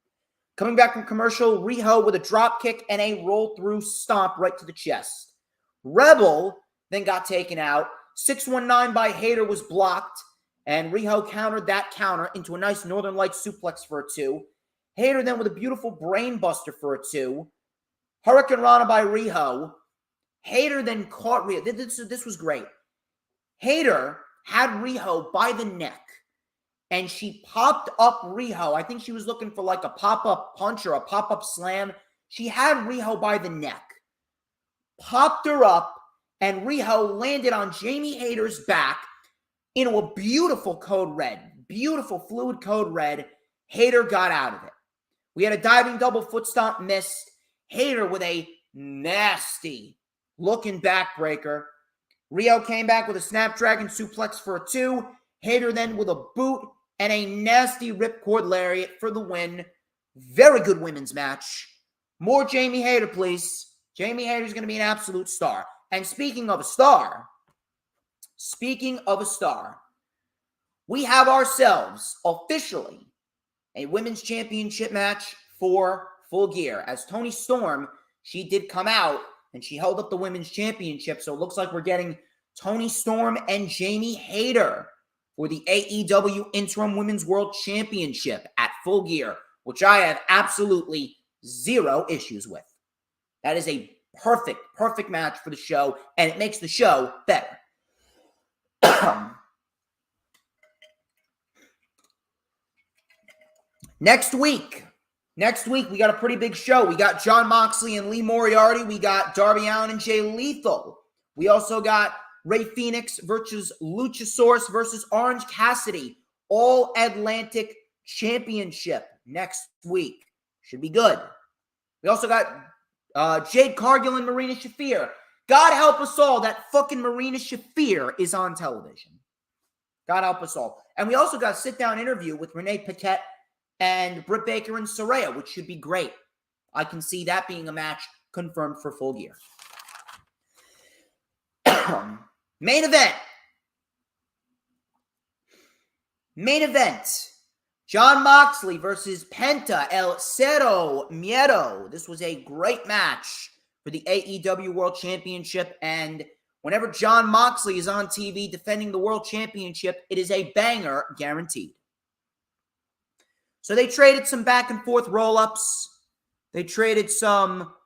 Coming back from commercial, Riho with a drop kick and a roll-through stomp right to the chest. Rebel then got taken out. 619 by Hayter was blocked, and Riho countered that counter into a nice Northern Lights suplex for a 2. Hayter then with a beautiful brain buster for a 2. Hurricane Rana by Riho. Hayter then caught Riho. This was great. Hayter had Riho by the neck, and she popped up Riho. I think she was looking for like a pop-up punch or a pop-up slam. She had Riho by the neck, popped her up, and Riho landed on Jamie Hayter's back into a beautiful code red, beautiful fluid code red. Hayter got out of it. We had a diving double foot stomp missed. Hayter with a nasty looking backbreaker. Riho came back with a Snapdragon suplex for a 2. Hayter then with a boot and a nasty ripcord lariat for the win. Very good women's match. More Jamie Hayter, please. Jamie Hayter's going to be an absolute star. And speaking of a star, speaking of a star, we have ourselves officially a women's championship match for Full Gear. As Toni Storm, she did come out and she held up the women's championship. So it looks like we're getting Toni Storm and Jamie Hayter for the AEW Interim Women's World Championship at Full Gear, which I have absolutely zero issues with. That is a perfect match for the show, and it makes the show better. Next week, we got a pretty big show. We got Jon Moxley and Lee Moriarty. We got Darby Allin and Jay Lethal. We also got Rey Fenix versus Luchasaurus versus Orange Cassidy. All Atlantic Championship next week. Should be good. We also got Jade Cargill and Marina Shafir. God help us all that fucking Marina Shafir is on television. God help us all. And we also got a sit-down interview with Renee Paquette and Britt Baker and Saraya, which should be great. I can see that being a match confirmed for Full Gear. Main event. Jon Moxley versus Penta El Cero Miedo. This was a great match for the AEW World Championship. And whenever Jon Moxley is on TV defending the World Championship, it is a banger guaranteed. So they traded some back and forth roll-ups. Penta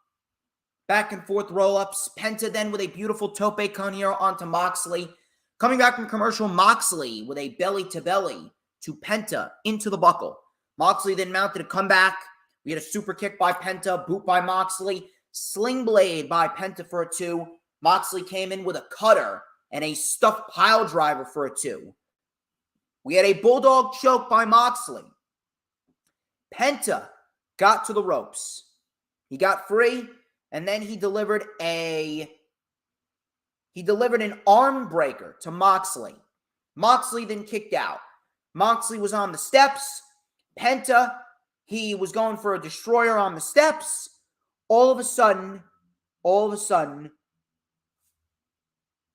then with a beautiful tope con hilo onto Moxley. Coming back from commercial, Moxley with a belly-to-belly to Penta into the buckle. Moxley then mounted a comeback. We had a super kick by Penta, boot by Moxley, sling blade by Penta for a 2. Moxley came in with a cutter and a stuffed pile driver for a 2. We had a bulldog choke by Moxley. Penta got to the ropes. He got free, and then he delivered an arm breaker to Moxley. Moxley then kicked out. Moxley was on the steps. Penta, he was going for a destroyer on the steps. All of a sudden,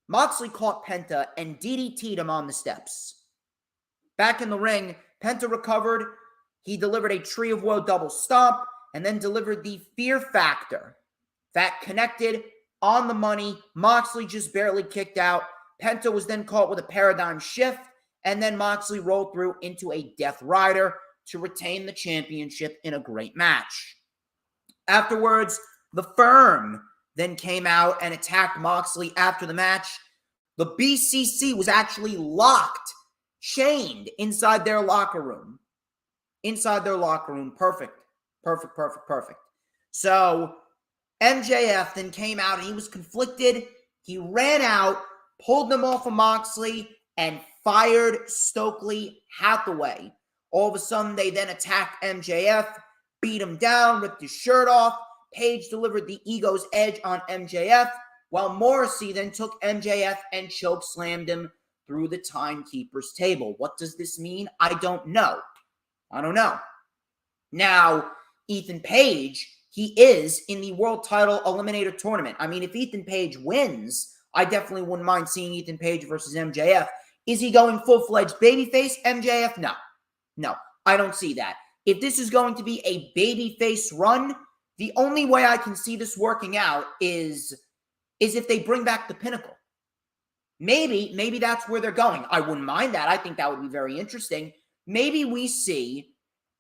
Moxley caught Penta and DDT'd him on the steps. Back in the ring, Penta recovered. He delivered a Tree of Woe double stomp and then delivered the Fear Factor. That connected on the money. Moxley just barely kicked out. Penta was then caught with a paradigm shift, and then Moxley rolled through into a Death Rider to retain the championship in a great match. Afterwards, the Firm then came out and attacked Moxley after the match. The BCC was actually locked, chained inside their locker room. Perfect. So MJF then came out and he was conflicted. He ran out, pulled them off of Moxley, and fired Stokely Hathaway. All of a sudden, they then attacked MJF, beat him down, ripped his shirt off. Page delivered the Ego's Edge on MJF, while Morrissey then took MJF and chokeslammed him through the timekeeper's table. What does this mean? I don't know. Now, Ethan Page, he is in the World Title Eliminator Tournament. I mean, if Ethan Page wins, I definitely wouldn't mind seeing Ethan Page versus MJF. Is he going full-fledged babyface MJF? No, I don't see that. If this is going to be a babyface run, the only way I can see this working out is if they bring back the Pinnacle. Maybe that's where they're going. I wouldn't mind that. I think that would be very interesting. Maybe we see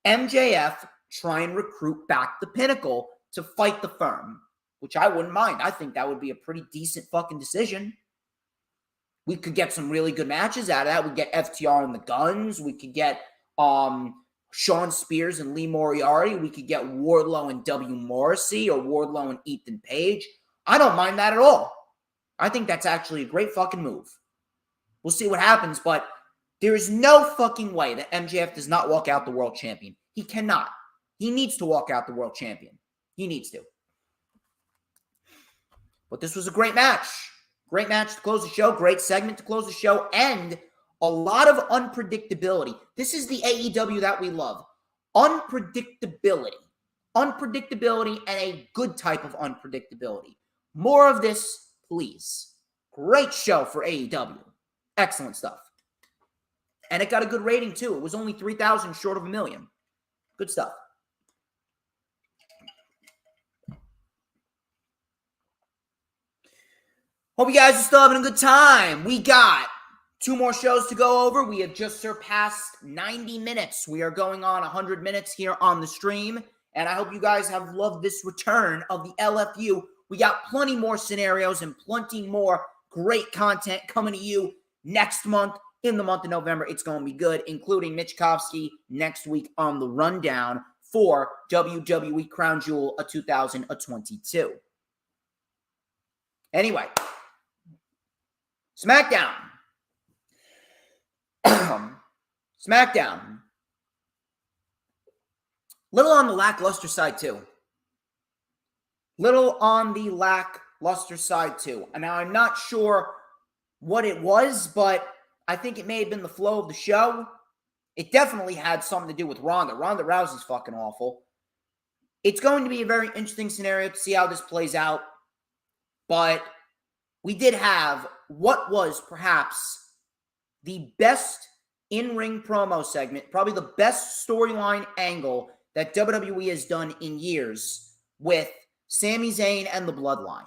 MJF try and recruit back the Pinnacle to fight the Firm, which I wouldn't mind. I think that would be a pretty decent fucking decision. We could get some really good matches out of that. We'd get FTR and the Guns. We could get Shawn Spears and Lee Moriarty. We could get Wardlow and W. Morrissey or Wardlow and Ethan Page. I don't mind that at all. I think that's actually a great fucking move. We'll see what happens, but there is no fucking way that MJF does not walk out the world champion. He cannot. He needs to walk out the world champion. He needs to. But this was a great match. Great match to close the show. Great segment to close the show. And a lot of unpredictability. This is the AEW that we love. Unpredictability. Unpredictability and a good type of unpredictability. More of this, please. Great show for AEW. Excellent stuff. And it got a good rating, too. It was only 3,000 short of 1 million. Good stuff. Hope you guys are still having a good time. We got 2 more shows to go over. We have just surpassed 90 minutes. We are going on 100 minutes here on the stream. And I hope you guys have loved this return of the LFU. We got plenty more scenarios and plenty more great content coming to you next month. In the month of November, it's going to be good, including Mitch Kovsky next week on the rundown for WWE Crown Jewel 2022. Anyway, SmackDown. SmackDown. Little on the lackluster side, too. Little on the lackluster side, too. And now, I'm not sure what it was, but I think it may have been the flow of the show. It definitely had something to do with Ronda. Ronda Rousey's fucking awful. It's going to be a very interesting scenario to see how this plays out. But we did have what was perhaps the best in-ring promo segment, probably the best storyline angle that WWE has done in years with Sami Zayn and the Bloodline.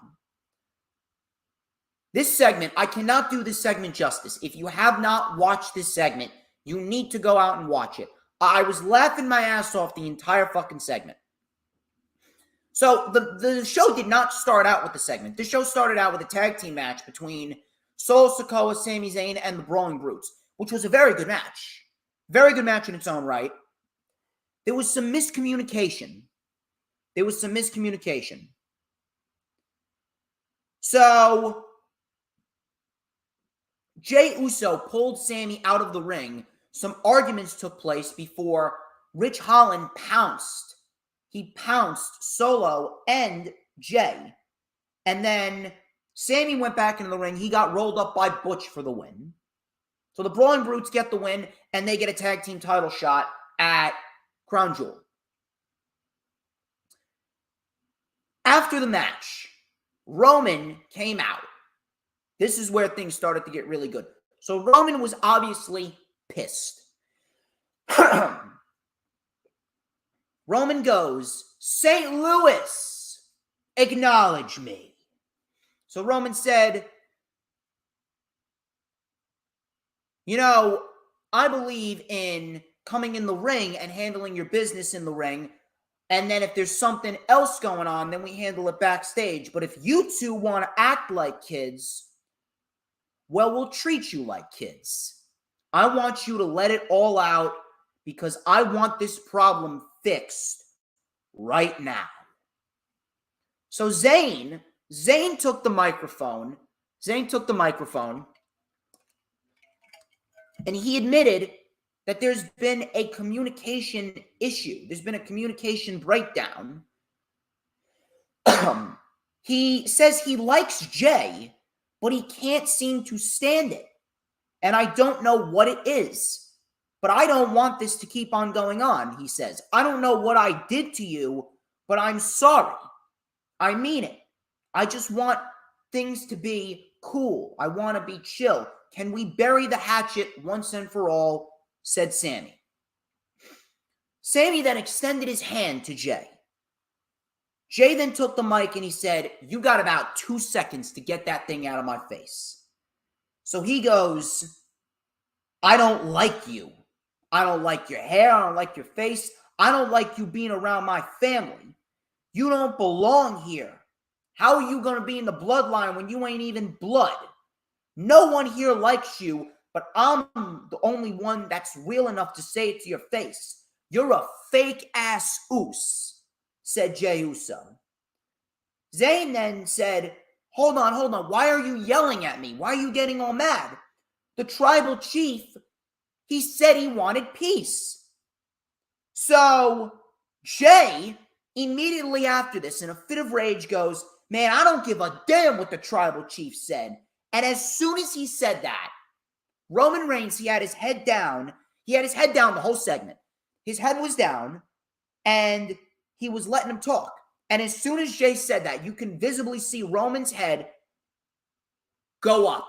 This segment, I cannot do this segment justice. If you have not watched this segment, you need to go out and watch it. I was laughing my ass off the entire fucking segment. So the show did not start out with the segment. The show started out with a tag team match between Solo Sikoa, Sami Zayn, and the Brawling Brutes, which was a very good match. Very good match in its own right. There was some miscommunication. So Jey Uso pulled Sami out of the ring. Some arguments took place before Rich Holland pounced. He pounced Solo and Jey. And then Sami went back into the ring. He got rolled up by Butch for the win. So the Brawling Brutes get the win, and they get a tag team title shot at Crown Jewel. After the match, Roman came out. This is where things started to get really good. So Roman was obviously pissed. Roman goes, "St. Louis, acknowledge me." So Roman said, I believe in coming in the ring and handling your business in the ring. And then if there's something else going on, then we handle it backstage. But if you two want to act like kids, well, we'll treat you like kids. I want you to let it all out because I want this problem fixed right now. So Zayn took the microphone. And he admitted that there's been a communication issue. There's been a communication breakdown. He says he likes Jey, but he can't seem to stand it. And I don't know what it is. But I don't want this to keep on going on, he says. I don't know what I did to you, but I'm sorry. I mean it. I just want things to be cool. I want to be chill. Can we bury the hatchet once and for all, said Sami. Sami then extended his hand to Jey. Jey then took the mic and he said, "You got about 2 seconds to get that thing out of my face." So he goes, "I don't like you. I don't like your hair. I don't like your face. I don't like you being around my family. You don't belong here. How are you going to be in the bloodline when you ain't even blood? No one here likes you, but I'm the only one that's real enough to say it to your face. You're a fake-ass oos," said Jey Uso. Zayn then said, Hold on. Why are you yelling at me? Why are you getting all mad? The tribal chief, he said he wanted peace. So Jey, immediately after this, in a fit of rage, goes, "Man, I don't give a damn what the tribal chief said." And as soon as he said that, Roman Reigns, he had his head down. He had his head down the whole segment. His head was down, and he was letting him talk. And as soon as Jey said that, you can visibly see Roman's head go up.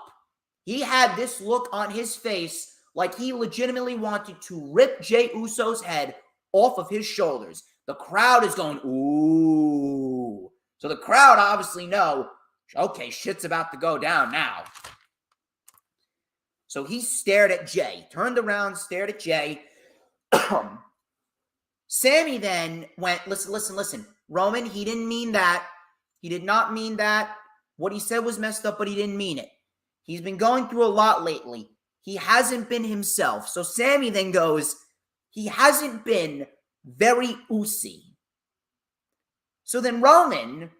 He had this look on his face like he legitimately wanted to rip Jey Uso's head off of his shoulders. The crowd is going, ooh. So the crowd obviously know, okay, shit's about to go down now. So he stared at Jey, turned around, stared at Jey. Sammy then went, listen. Roman, he didn't mean that. He did not mean that. What he said was messed up, but he didn't mean it. He's been going through a lot lately. He hasn't been himself. So Sammy then goes, he hasn't been very oozy. So then Roman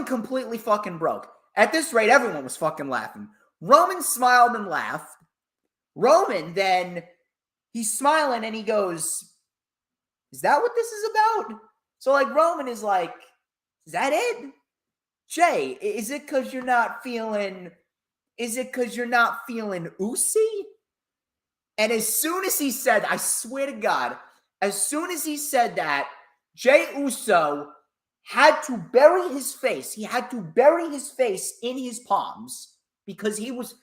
completely fucking broke. At this rate, everyone was fucking laughing. Roman smiled and laughed. Roman then, he's smiling and he goes, is that what this is about? So like Roman is like, is that it? Jey, is it because you're not feeling oozy? And as soon as he said, I swear to God, as soon as he said that, Jey Uso had to bury his face. He had to bury his face in his palms because he was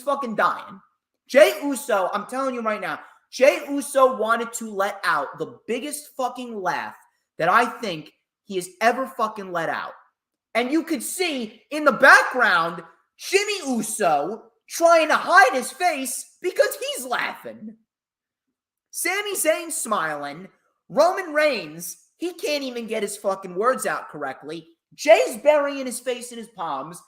fucking dying. Jey Uso, I'm telling you right now, Jey Uso wanted to let out the biggest fucking laugh that I think he has ever fucking let out. And you could see in the background, Jimmy Uso trying to hide his face because he's laughing. Sami Zayn smiling. Roman Reigns, he can't even get his fucking words out correctly. Jay's burying his face in his palms.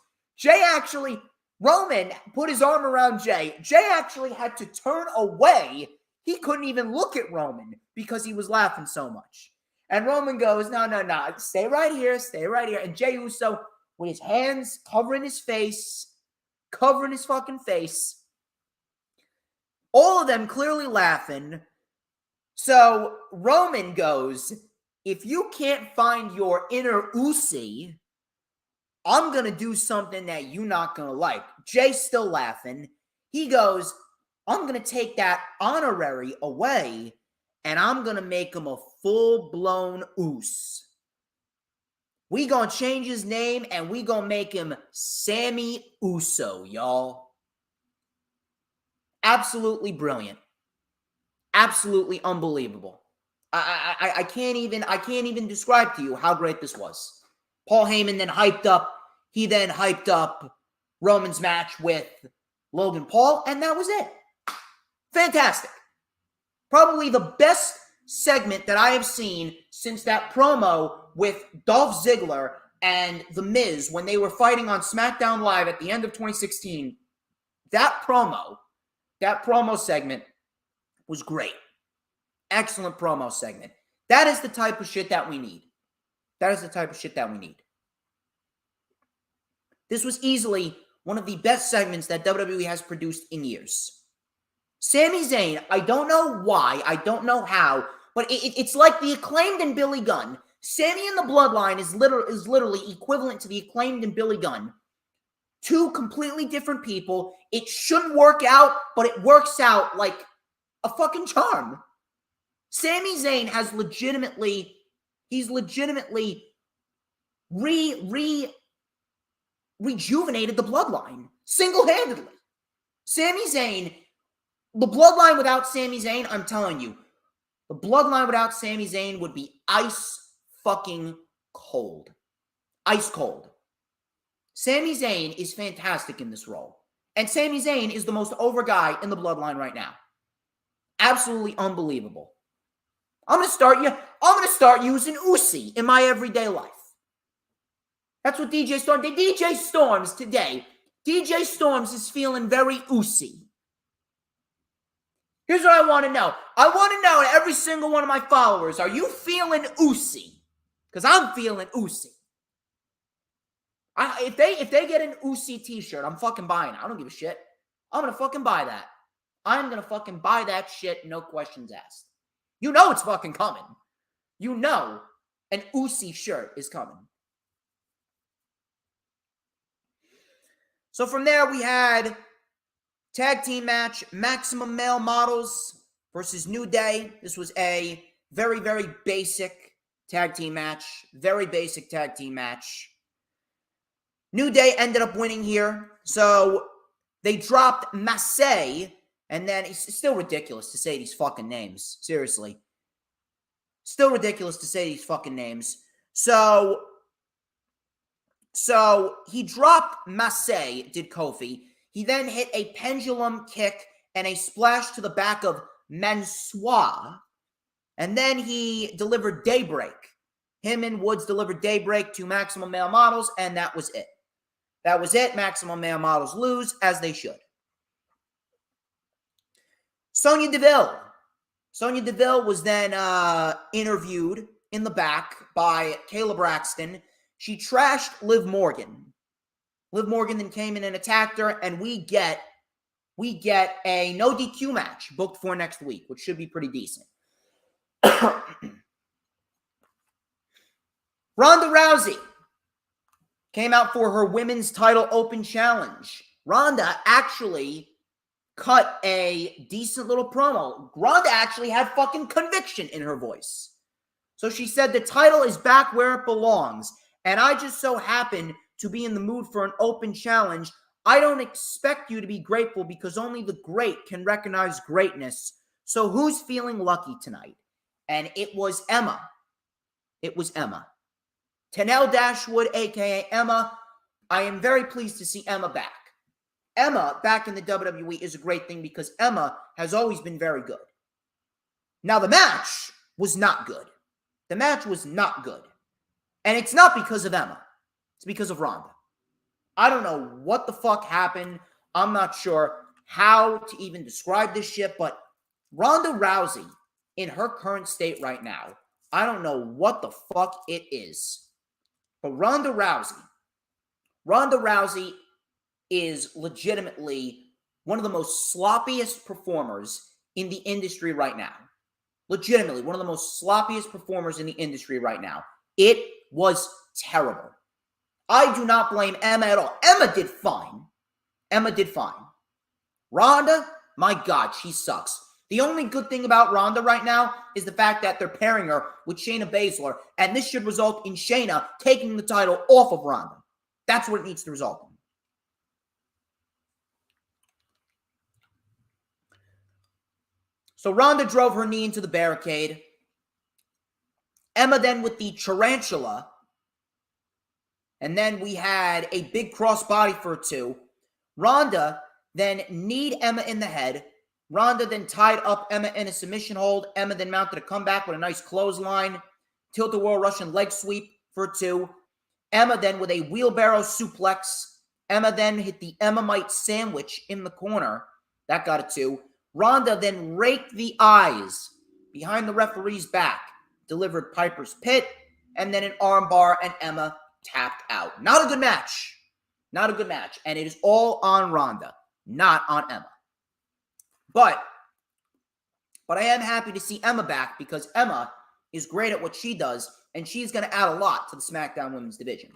Roman put his arm around Jey. Jey actually had to turn away. He couldn't even look at Roman because he was laughing so much. And Roman goes, no, stay right here. And Jey Uso, with his hands covering his fucking face, all of them clearly laughing. So Roman goes, if you can't find your inner Uzi, I'm going to do something that you're not going to like. Jay's still laughing. He goes, I'm going to take that honorary away, and I'm going to make him a full-blown Us. We going to change his name, and we going to make him Sammy Uso, y'all. Absolutely brilliant. Absolutely unbelievable. I can't even describe to you how great this was. Paul Heyman then hyped up Roman's match with Logan Paul, and that was it. Fantastic. Probably the best segment that I have seen since that promo with Dolph Ziggler and The Miz when they were fighting on SmackDown Live at the end of 2016. That promo segment was great. Excellent promo segment. That is the type of shit that we need. This was easily one of the best segments that WWE has produced in years. Sami Zayn, I don't know why, I don't know how, but it's like the Acclaimed and Billy Gunn. Sami and the Bloodline is literally equivalent to the Acclaimed and Billy Gunn. Two completely different people. It shouldn't work out, but it works out like a fucking charm. Sami Zayn has legitimately rejuvenated the Bloodline single-handedly. Sami Zayn, the Bloodline without Sami Zayn, I'm telling you, the Bloodline without Sami Zayn would be ice fucking cold. Ice cold. Sami Zayn is fantastic in this role. And Sami Zayn is the most over guy in the Bloodline right now. Absolutely unbelievable. I'm going to start using Uzi in my everyday life. That's what DJ Storm did. DJ Storms today. DJ Storms is feeling very Uzi. Here's what I want to know. I want to know to every single one of my followers, are you feeling Uzi? Because I'm feeling Uzi. If they get an Uzi t-shirt, I'm fucking buying it. I don't give a shit. I'm going to fucking buy that. I'm going to fucking buy that shit, no questions asked. You know it's fucking coming. You know an Uzi shirt is coming. So from there, we had tag team match, Maximum Male Models versus New Day. This was a very, very basic tag team match. Very basic tag team match. New Day ended up winning here. So They dropped Massey, and then it's still ridiculous to say these fucking names. Seriously. Still ridiculous to say these fucking names. So he dropped Massey, did Kofi. He then hit a pendulum kick and a splash to the back of Mansoor. And then he delivered Daybreak. Him and Woods delivered Daybreak to Maximum Male Models, and that was it. That was it. Maximum Male Models lose, as they should. Sonya Deville. Sonya Deville was then interviewed in the back by Kayla Braxton. She trashed Liv Morgan. Liv Morgan then came in and attacked her, and we get a no DQ match booked for next week, which should be pretty decent. Ronda Rousey came out for her women's title open challenge. Ronda actually cut a decent little promo. Ronda actually had fucking conviction in her voice. So she said the title is back where it belongs, and I just so happen to be in the mood for an open challenge. I don't expect you to be grateful because only the great can recognize greatness. So who's feeling lucky tonight? And it was Emma. It was Emma. Tenelle Dashwood, a.k.a. Emma. I am very pleased to see Emma back. Emma back in the WWE is a great thing because Emma has always been very good. Now, the match was not good. The match was not good. And it's not because of Emma. It's because of Ronda. I don't know what the fuck happened. I'm not sure how to even describe this shit, but Ronda Rousey, in her current state right now, I don't know what the fuck it is. But Ronda Rousey is legitimately one of the most sloppiest performers in the industry right now. Legitimately, one of the most sloppiest performers in the industry right now. It was terrible. I do not blame Emma at all. Emma did fine. Ronda, my God, she sucks. The only good thing about Ronda right now is the fact that they're pairing her with Shayna Baszler, and this should result in Shayna taking the title off of Ronda. That's what it needs to result in. So Ronda drove her knee into the barricade. Emma then with the tarantula. And then we had a big crossbody for 2. Ronda then kneed Emma in the head. Ronda then tied up Emma in a submission hold. Emma then mounted a comeback with a nice clothesline. Tilt-a-whirl Russian leg sweep for 2. Emma then with a wheelbarrow suplex. Emma then hit the Emma-mite sandwich in the corner. That got a 2. Ronda then raked the eyes behind the referee's back. Delivered Piper's Pit. And then an armbar, and Emma tapped out. Not a good match. Not a good match. And it is all on Ronda, not on Emma. But I am happy to see Emma back because Emma is great at what she does, and she's going to add a lot to the SmackDown Women's division.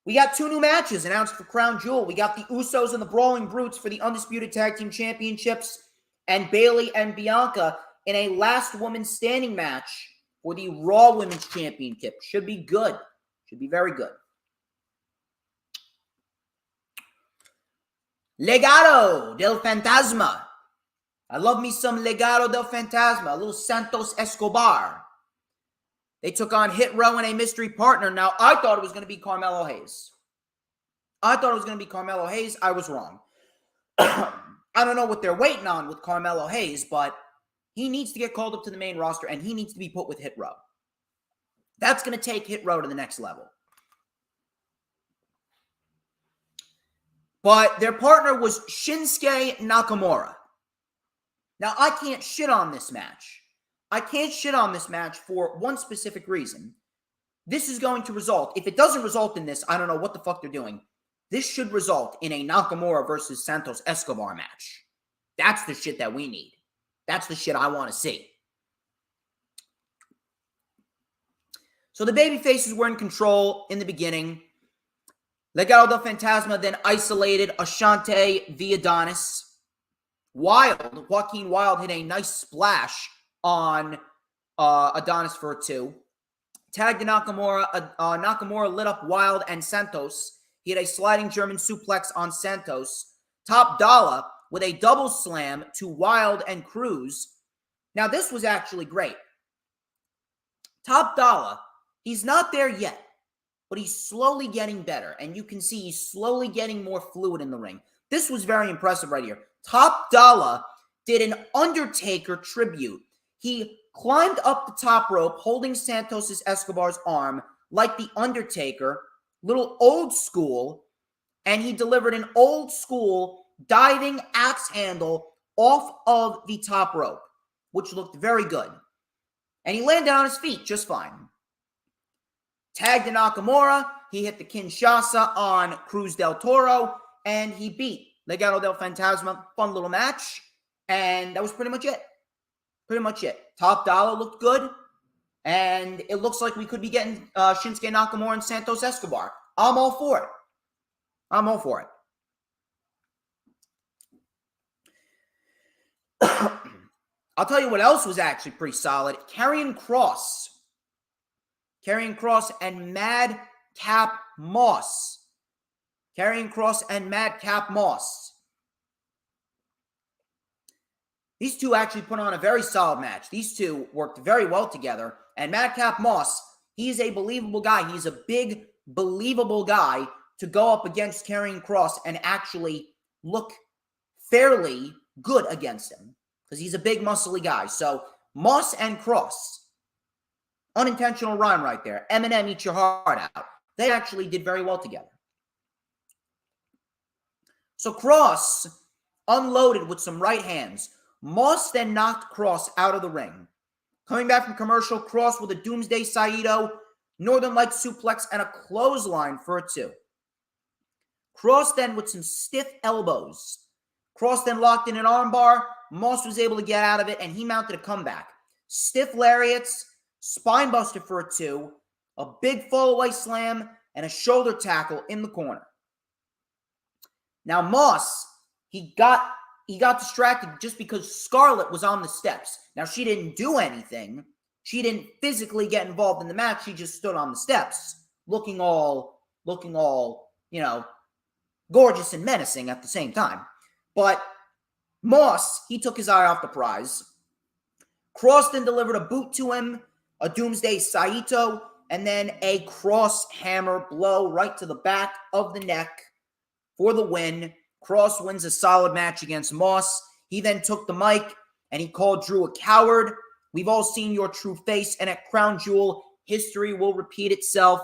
We got 2 new matches announced for Crown Jewel. We got the Usos and the Brawling Brutes for the Undisputed Tag Team Championships, and Bayley and Bianca in a last woman standing match for the Raw Women's Championship. Should be good. Should be very good. Legado del Fantasma. I love me some Legado del Fantasma. A little Santos Escobar. They took on Hit Row and a mystery partner. Now, I thought it was going to be Carmelo Hayes. I was wrong. I don't know what they're waiting on with Carmelo Hayes, but he needs to get called up to the main roster, and he needs to be put with Hit Row. That's going to take Hit Row to the next level. But their partner was Shinsuke Nakamura. Now, I can't shit on this match. I can't shit on this match for one specific reason. This is going to result, if it doesn't result in this, I don't know what the fuck they're doing. This should result in a Nakamura versus Santos Escobar match. That's the shit that we need. That's the shit I want to see. So the babyfaces were in control in the beginning. Legado del Fantasma then isolated Ashante via Adonis. Joaquin Wilde hit a nice splash on Adonis for a 2. Tagged to Nakamura. Nakamura lit up Wilde and Santos. He had a sliding German suplex on Santos. Top Dollar with a double slam to Wild and Cruz. Now, this was actually great. Top Dollar, he's not there yet, but he's slowly getting better. And you can see he's slowly getting more fluid in the ring. This was very impressive right here. Top Dollar did an Undertaker tribute. He climbed up the top rope, holding Santos Escobar's arm like the Undertaker, little old school, and he delivered an old school diving axe handle off of the top rope, which looked very good. And he landed on his feet just fine. Tagged to Nakamura, he hit the Kinshasa on Cruz del Toro, and he beat Legado del Fantasma. Fun little match, and that was pretty much it. Pretty much it. Top Dollar looked good, and it looks like we could be getting Shinsuke Nakamura and Santos Escobar. I'm all for it. I'm all for it. I'll tell you what else was actually pretty solid. Karrion Kross and Madcap Moss. Karrion Kross and Madcap Moss. These two actually put on a very solid match. These two worked very well together. And Madcap Moss, he's a believable guy. He's a big, believable guy to go up against Karrion Kross and actually look fairly good against him. Because he's a big, muscly guy. So, Moss and Kross. Unintentional rhyme right there. Eminem, eat your heart out. They actually did very well together. So, Kross unloaded with some right hands. Moss then knocked Kross out of the ring. Coming back from commercial, Kross with a Doomsday Saito, Northern Light suplex, and a clothesline for a 2. Kross then with some stiff elbows. Kross then locked in an armbar. Moss was able to get out of it, and he mounted a comeback. Stiff lariats, spinebuster for a 2, a big fallaway slam, and a shoulder tackle in the corner. Now, Moss, he got distracted just because Scarlett was on the steps. Now, she didn't do anything. She didn't physically get involved in the match. She just stood on the steps, looking all, gorgeous and menacing at the same time. But Moss, he took his eye off the prize. Kross then delivered a boot to him, a Doomsday Saito, and then a cross hammer blow right to the back of the neck for the win. Kross wins a solid match against Moss. He then took the mic and he called Drew a coward. We've all seen your true face, and at Crown Jewel, history will repeat itself.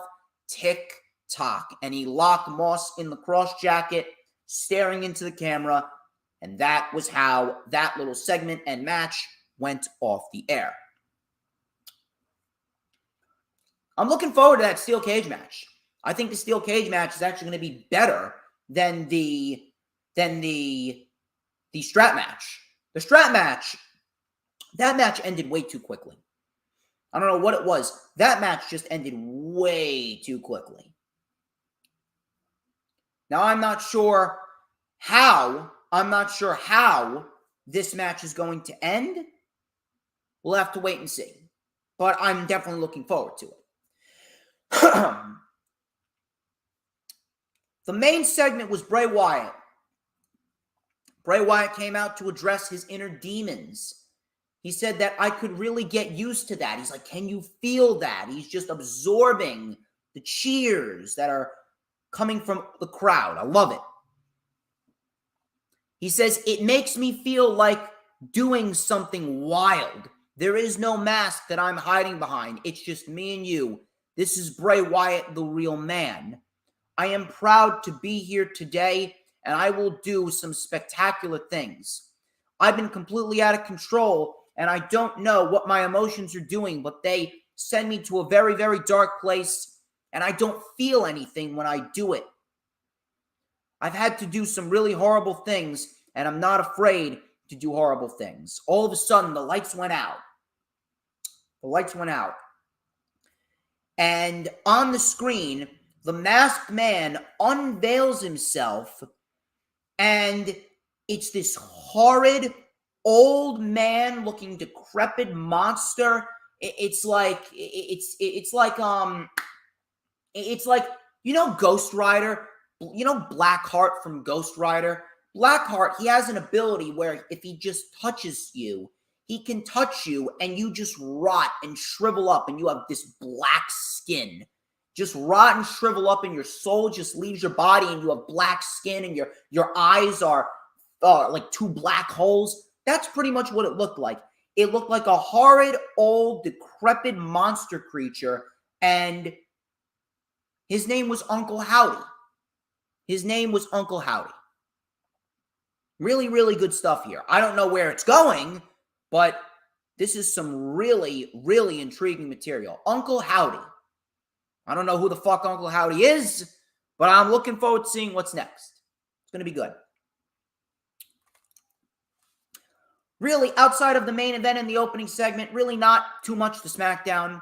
Tick tock. And he locked Moss in the cross jacket, staring into the camera. And that was how that little segment and match went off the air. I'm looking forward to that steel cage match. I think the steel cage match is actually going to be better than the strap match. The strap match, that match ended way too quickly. I don't know what it was. That match just ended way too quickly. Now, I'm not sure how this match is going to end. We'll have to wait and see. But I'm definitely looking forward to it. The main segment was Bray Wyatt. Bray Wyatt came out to address his inner demons. He said that I could really get used to that. He's like, can you feel that? He's just absorbing the cheers that are coming from the crowd. I love it. He says, it makes me feel like doing something wild. There is no mask that I'm hiding behind. It's just me and you. This is Bray Wyatt, the real man. I am proud to be here today, and I will do some spectacular things. I've been completely out of control, and I don't know what my emotions are doing, but they send me to a very, very dark place, and I don't feel anything when I do it. I've had to do some really horrible things, and I'm not afraid to do horrible things. All of a sudden, the lights went out. The lights went out. And on the screen, the masked man unveils himself, and it's this horrid, old man looking decrepit monster. It's like Ghost Rider, you know, Blackheart from Ghost Rider? Blackheart, he has an ability where if he just touches you, he can touch you and you just rot and shrivel up and you have this black skin. Just rot and shrivel up and your soul just leaves your body and you have black skin and your eyes are like two black holes. That's pretty much what it looked like. It looked like a horrid, old, decrepit monster creature, and his name was Uncle Howdy. His name was Uncle Howdy. Really, really good stuff here. I don't know where it's going, but this is some really, really intriguing material. Uncle Howdy. I don't know who the fuck Uncle Howdy is, but I'm looking forward to seeing what's next. It's going to be good. Really, outside of the main event and the opening segment, really not too much to SmackDown.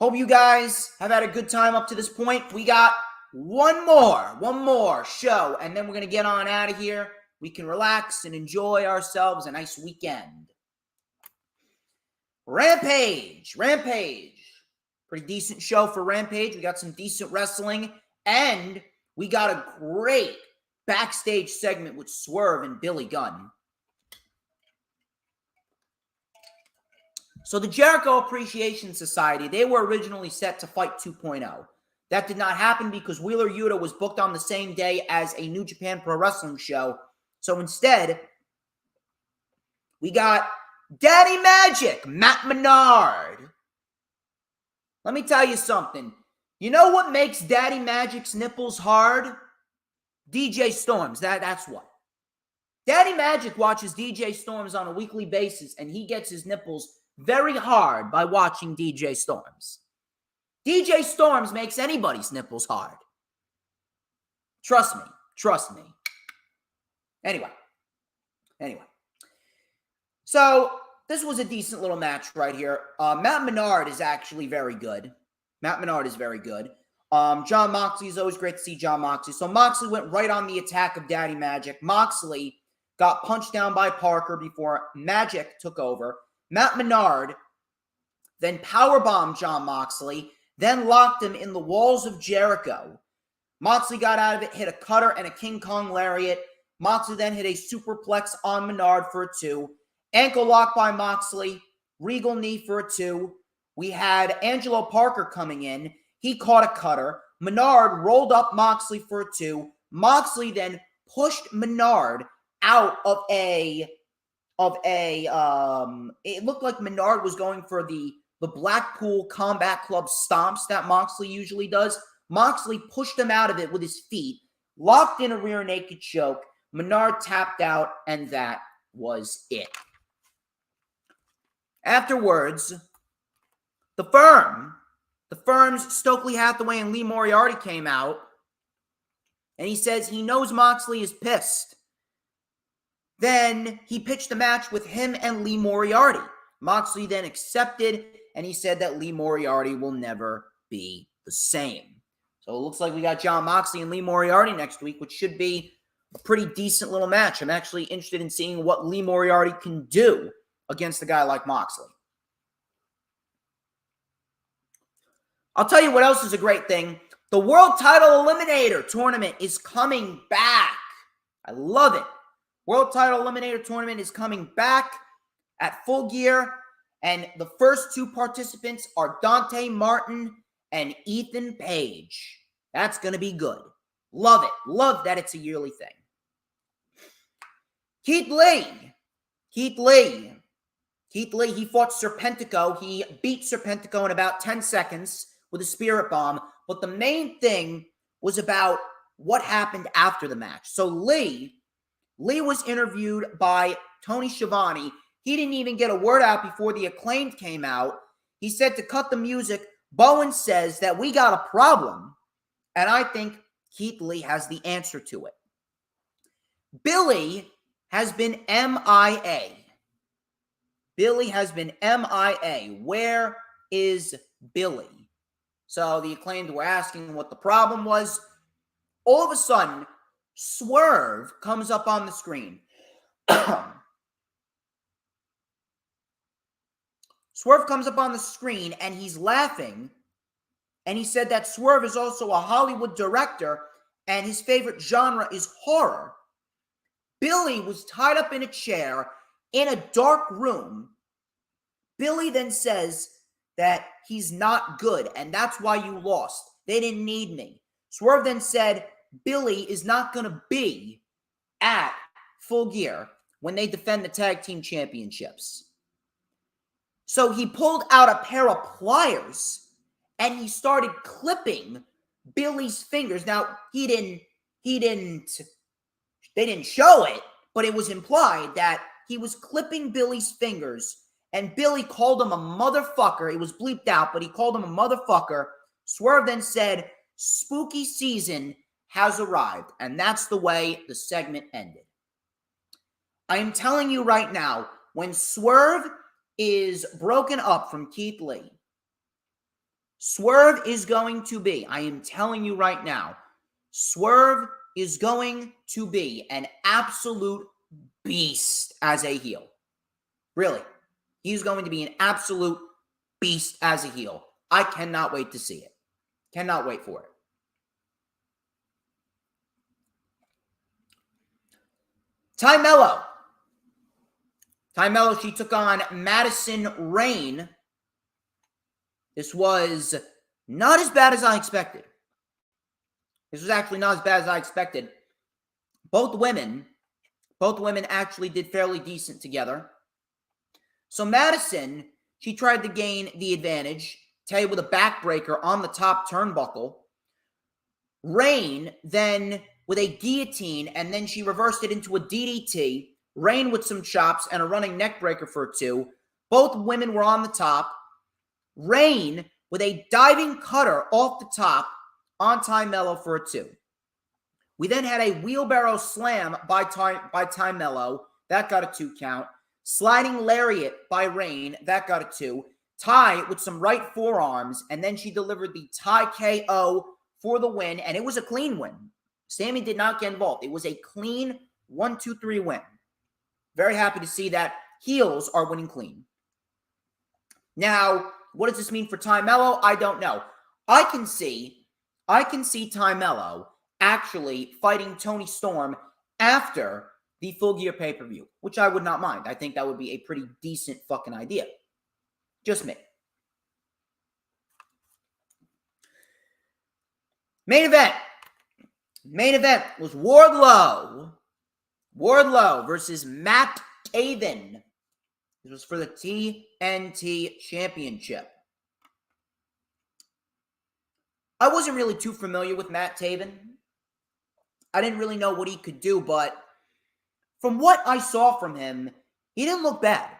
Hope you guys have had a good time up to this point. We got one more show, and then we're going to get on out of here. We can relax and enjoy ourselves a nice weekend. Rampage. Pretty decent show for Rampage. We got some decent wrestling, and we got a great backstage segment with Swerve and Billy Gunn. So the Jericho Appreciation Society, they were originally set to fight 2.0. That did not happen because Wheeler Yuta was booked on the same day as a New Japan Pro Wrestling show. So instead, we got Daddy Magic, Matt Menard. Let me tell you something. You know what makes Daddy Magic's nipples hard? DJ Storms. That's what. Daddy Magic watches DJ Storms on a weekly basis, and he gets his nipples very hard by watching DJ Storms. DJ Storms makes anybody's nipples hard. Trust me. Anyway. So, this was a decent little match right here. Matt Menard is actually very good. John Moxley is always great to see John Moxley. So, Moxley went right on the attack of Daddy Magic. Moxley got punched down by Parker before Magic took over. Matt Menard then powerbombed John Moxley, then locked him in the walls of Jericho. Moxley got out of it, hit a cutter and a King Kong lariat. Moxley then hit a superplex on Menard for a 2. Ankle lock by Moxley. Regal knee for a 2. We had Angelo Parker coming in. He caught a cutter. Menard rolled up Moxley for a 2. Moxley then pushed Menard out of it looked like Menard was going for the Blackpool Combat Club stomps that Moxley usually does. Moxley pushed him out of it with his feet, locked in a rear naked choke. Menard tapped out, and that was it. Afterwards, the firm's Stokely Hathaway and Lee Moriarty came out, and he says he knows Moxley is pissed. Then he pitched a match with him and Lee Moriarty. Moxley then accepted, and he said that Lee Moriarty will never be the same. So it looks like we got John Moxley and Lee Moriarty next week, which should be a pretty decent little match. I'm actually interested in seeing what Lee Moriarty can do against a guy like Moxley. I'll tell you what else is a great thing. The World Title Eliminator Tournament is coming back. I love it. World Title Eliminator Tournament is coming back at Full Gear, and the first 2 participants are Dante Martin and Ethan Page. That's going to be good. Love it. Love that it's a yearly thing. Keith Lee, he fought Serpentico. He beat Serpentico in about 10 seconds with a Spirit Bomb, but the main thing was about what happened after the match. So Lee was interviewed by Tony Schiavone. He didn't even get a word out before the Acclaimed came out. He said to cut the music. Bowen says that we got a problem, and I think Keith Lee has the answer to it. Billy has been MIA. Where is Billy? So the Acclaimed were asking what the problem was. All of a sudden, Swerve comes up on the screen. Swerve comes up on the screen, and he's laughing And he said that Swerve is also a Hollywood director and his favorite genre is horror. Billy was tied up in a chair in a dark room. Billy then says that he's not good and that's why you lost. They didn't need me. Swerve then said Billy is not going to be at Full Gear when they defend the tag team championships. So he pulled out a pair of pliers and he started clipping Billy's fingers. Now, they didn't show it, but it was implied that he was clipping Billy's fingers and Billy called him a motherfucker. It was bleeped out, but he called him a motherfucker. Swerve then said, spooky season has arrived. And that's the way the segment ended. I am telling you right now, when Swerve is broken up from Keith Lee, Swerve is going to be, I am telling you right now, Swerve is going to be an absolute beast as a heel. Really. He's going to be an absolute beast as a heel. I cannot wait to see it. Cannot wait for it. Ty Mello, she took on Madison Rayne. This was not as bad as I expected. This was actually not as bad as I expected. Both women actually did fairly decent together. So Madison, she tried to gain the advantage, Tay with a backbreaker on the top turnbuckle. Rayne then with a guillotine, and then she reversed it into a DDT. Rayne with some chops and a running neck breaker for a 2. Both women were on the top. Rayne with a diving cutter off the top on Ty Mello for a 2. We then had a wheelbarrow slam by Ty Mello. That got a 2 count. Sliding lariat by Rayne. That got a 2. Ty with some right forearms, and then she delivered the Ty KO for the win, and it was a clean win. Sammy did not get involved. It was a clean 1-2-3 win. Very happy to see that heels are winning clean. Now, what does this mean for Ty Mello? I don't know. I can see Ty Mello actually fighting Tony Storm after the Full Gear pay-per-view, which I would not mind. I think that would be a pretty decent fucking idea. Just me. Main event. Main event was Wardlow versus Matt Taven. This was for the TNT Championship. I wasn't really too familiar with Matt Taven. I didn't really know what he could do, but from what I saw from him, he didn't look bad.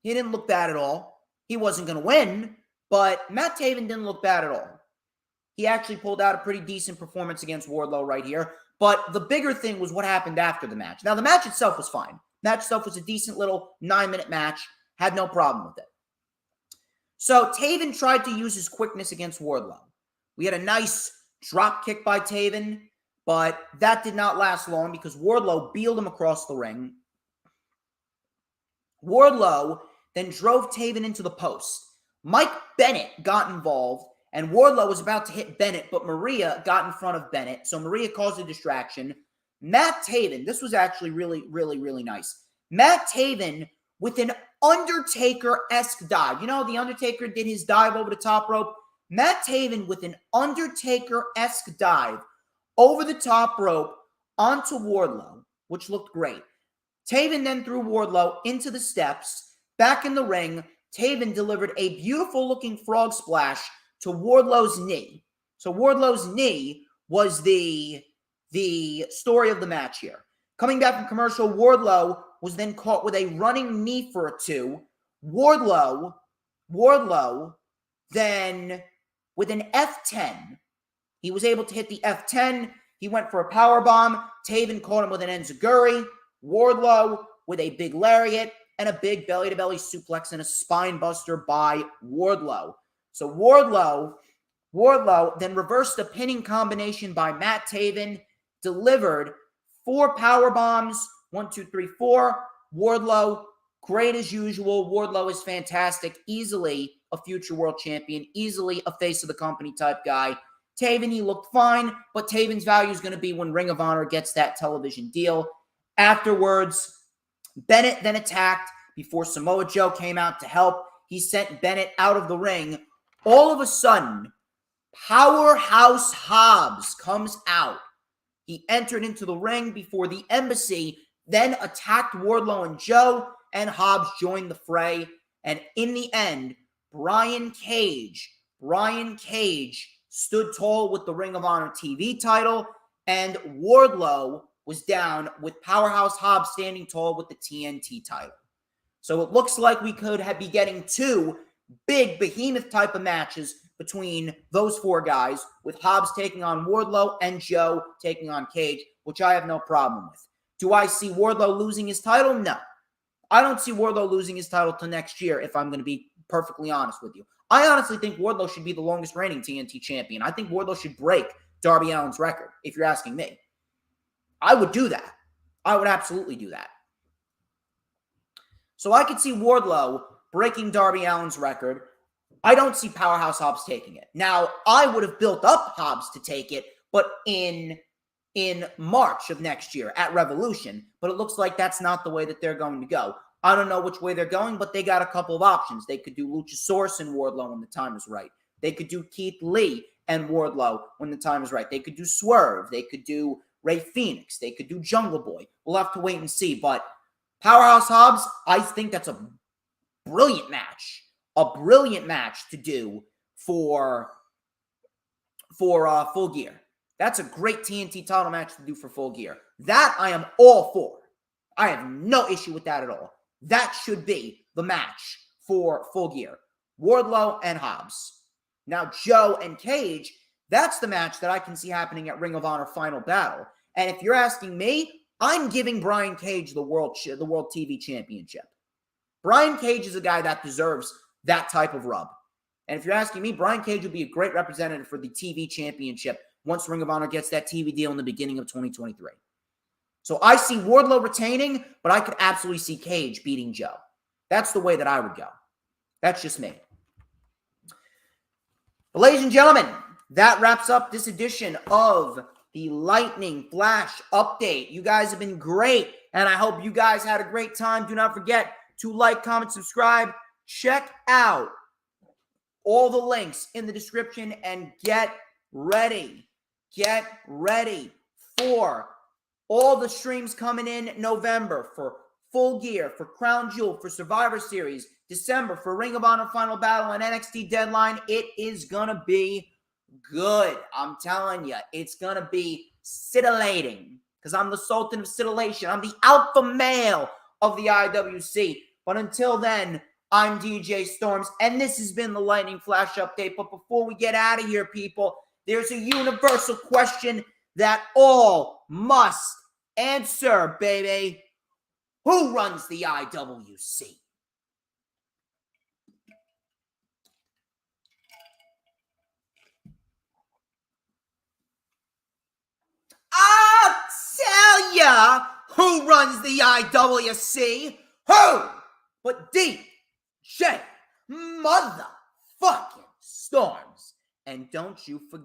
He didn't look bad at all. He wasn't going to win, but Matt Taven didn't look bad at all. He actually pulled out a pretty decent performance against Wardlow right here. But the bigger thing was what happened after the match. Now, the match itself was fine. The match itself was a decent little 9-minute match. Had no problem with it. So, Taven tried to use his quickness against Wardlow. We had a nice drop kick by Taven, but that did not last long because Wardlow beeled him across the ring. Wardlow then drove Taven into the post. Mike Bennett got involved, and Wardlow was about to hit Bennett, but Maria got in front of Bennett, so Maria caused a distraction. Matt Taven, this was actually really, really, really nice. Matt Taven with an Undertaker-esque dive. You know, the Undertaker did his dive over the top rope. Matt Taven with an Undertaker-esque dive over the top rope onto Wardlow, which looked great. Taven then threw Wardlow into the steps. Back in the ring, Taven delivered a beautiful-looking frog splash to Wardlow's knee. So Wardlow's knee was the story of the match here. Coming back from commercial, Wardlow was then caught with a running knee for a 2. Wardlow then with an F10. He was able to hit the F10. He went for a powerbomb. Taven caught him with an enziguri. Wardlow with a big lariat and a big belly-to-belly suplex and a spine buster by Wardlow. So Wardlow then reversed the pinning combination by Matt Taven, delivered 4 power bombs, 1, 2, 3, 4. Wardlow, great as usual. Wardlow is fantastic, easily a future world champion, easily a face of the company type guy. Taven, he looked fine, but Taven's value is going to be when Ring of Honor gets that television deal. Afterwards, Bennett then attacked before Samoa Joe came out to help. He sent Bennett out of the ring. All of a sudden, Powerhouse Hobbs comes out. He entered into the ring before the Embassy, then attacked Wardlow and Joe, and Hobbs joined the fray. And in the end, Brian Cage stood tall with the Ring of Honor TV title, and Wardlow was down with Powerhouse Hobbs standing tall with the TNT title. So it looks like we could be getting two big behemoth type of matches between those four guys, with Hobbs taking on Wardlow and Joe taking on Cage, which I have no problem with. Do I see Wardlow losing his title? No. I don't see Wardlow losing his title till next year, if I'm going to be perfectly honest with you. I honestly think Wardlow should be the longest reigning TNT champion. I think Wardlow should break Darby Allin's record, if you're asking me. I would do that. I would absolutely do that. So I could see Wardlow breaking Darby Allin's record. I don't see Powerhouse Hobbs taking it. Now, I would have built up Hobbs to take it, but in March of next year at Revolution, but it looks like that's not the way that they're going to go. I don't know which way they're going, but they got a couple of options. They could do Luchasaurus and Wardlow when the time is right. They could do Keith Lee and Wardlow when the time is right. They could do Swerve. They could do Ray Phoenix. They could do Jungle Boy. We'll have to wait and see, but Powerhouse Hobbs, I think that's a brilliant match. A brilliant match to do for Full Gear. That's a great TNT title match to do for Full Gear. That I am all for. I have no issue with that at all. That should be the match for Full Gear. Wardlow and Hobbs. Now, Joe and Cage, that's the match that I can see happening at Ring of Honor Final Battle. And if you're asking me, I'm giving Brian Cage the World TV Championship. Brian Cage is a guy that deserves that type of rub. And if you're asking me, Brian Cage would be a great representative for the TV Championship once Ring of Honor gets that TV deal in the beginning of 2023. So I see Wardlow retaining, but I could absolutely see Cage beating Joe. That's the way that I would go. That's just me. But ladies and gentlemen, that wraps up this edition of the Lightning Flash Update. You guys have been great, and I hope you guys had a great time. Do not forget to like, comment, subscribe. Check out all the links in the description and get ready. Get ready for all the streams coming in November for Full Gear, for Crown Jewel, for Survivor Series, December for Ring of Honor Final Battle and NXT Deadline. It is going to be good. I'm telling you, it's going to be scintillating because I'm the Sultan of Scintillation. I'm the alpha male of the IWC. But until then, I'm DJ Storms, and this has been the Lightning Flash Update. But before we get out of here, people, there's a universal question that all must answer, baby. Who runs the IWC? I'll tell ya who runs the IWC. Who? But DJ motherfucking Storms. And don't you forget.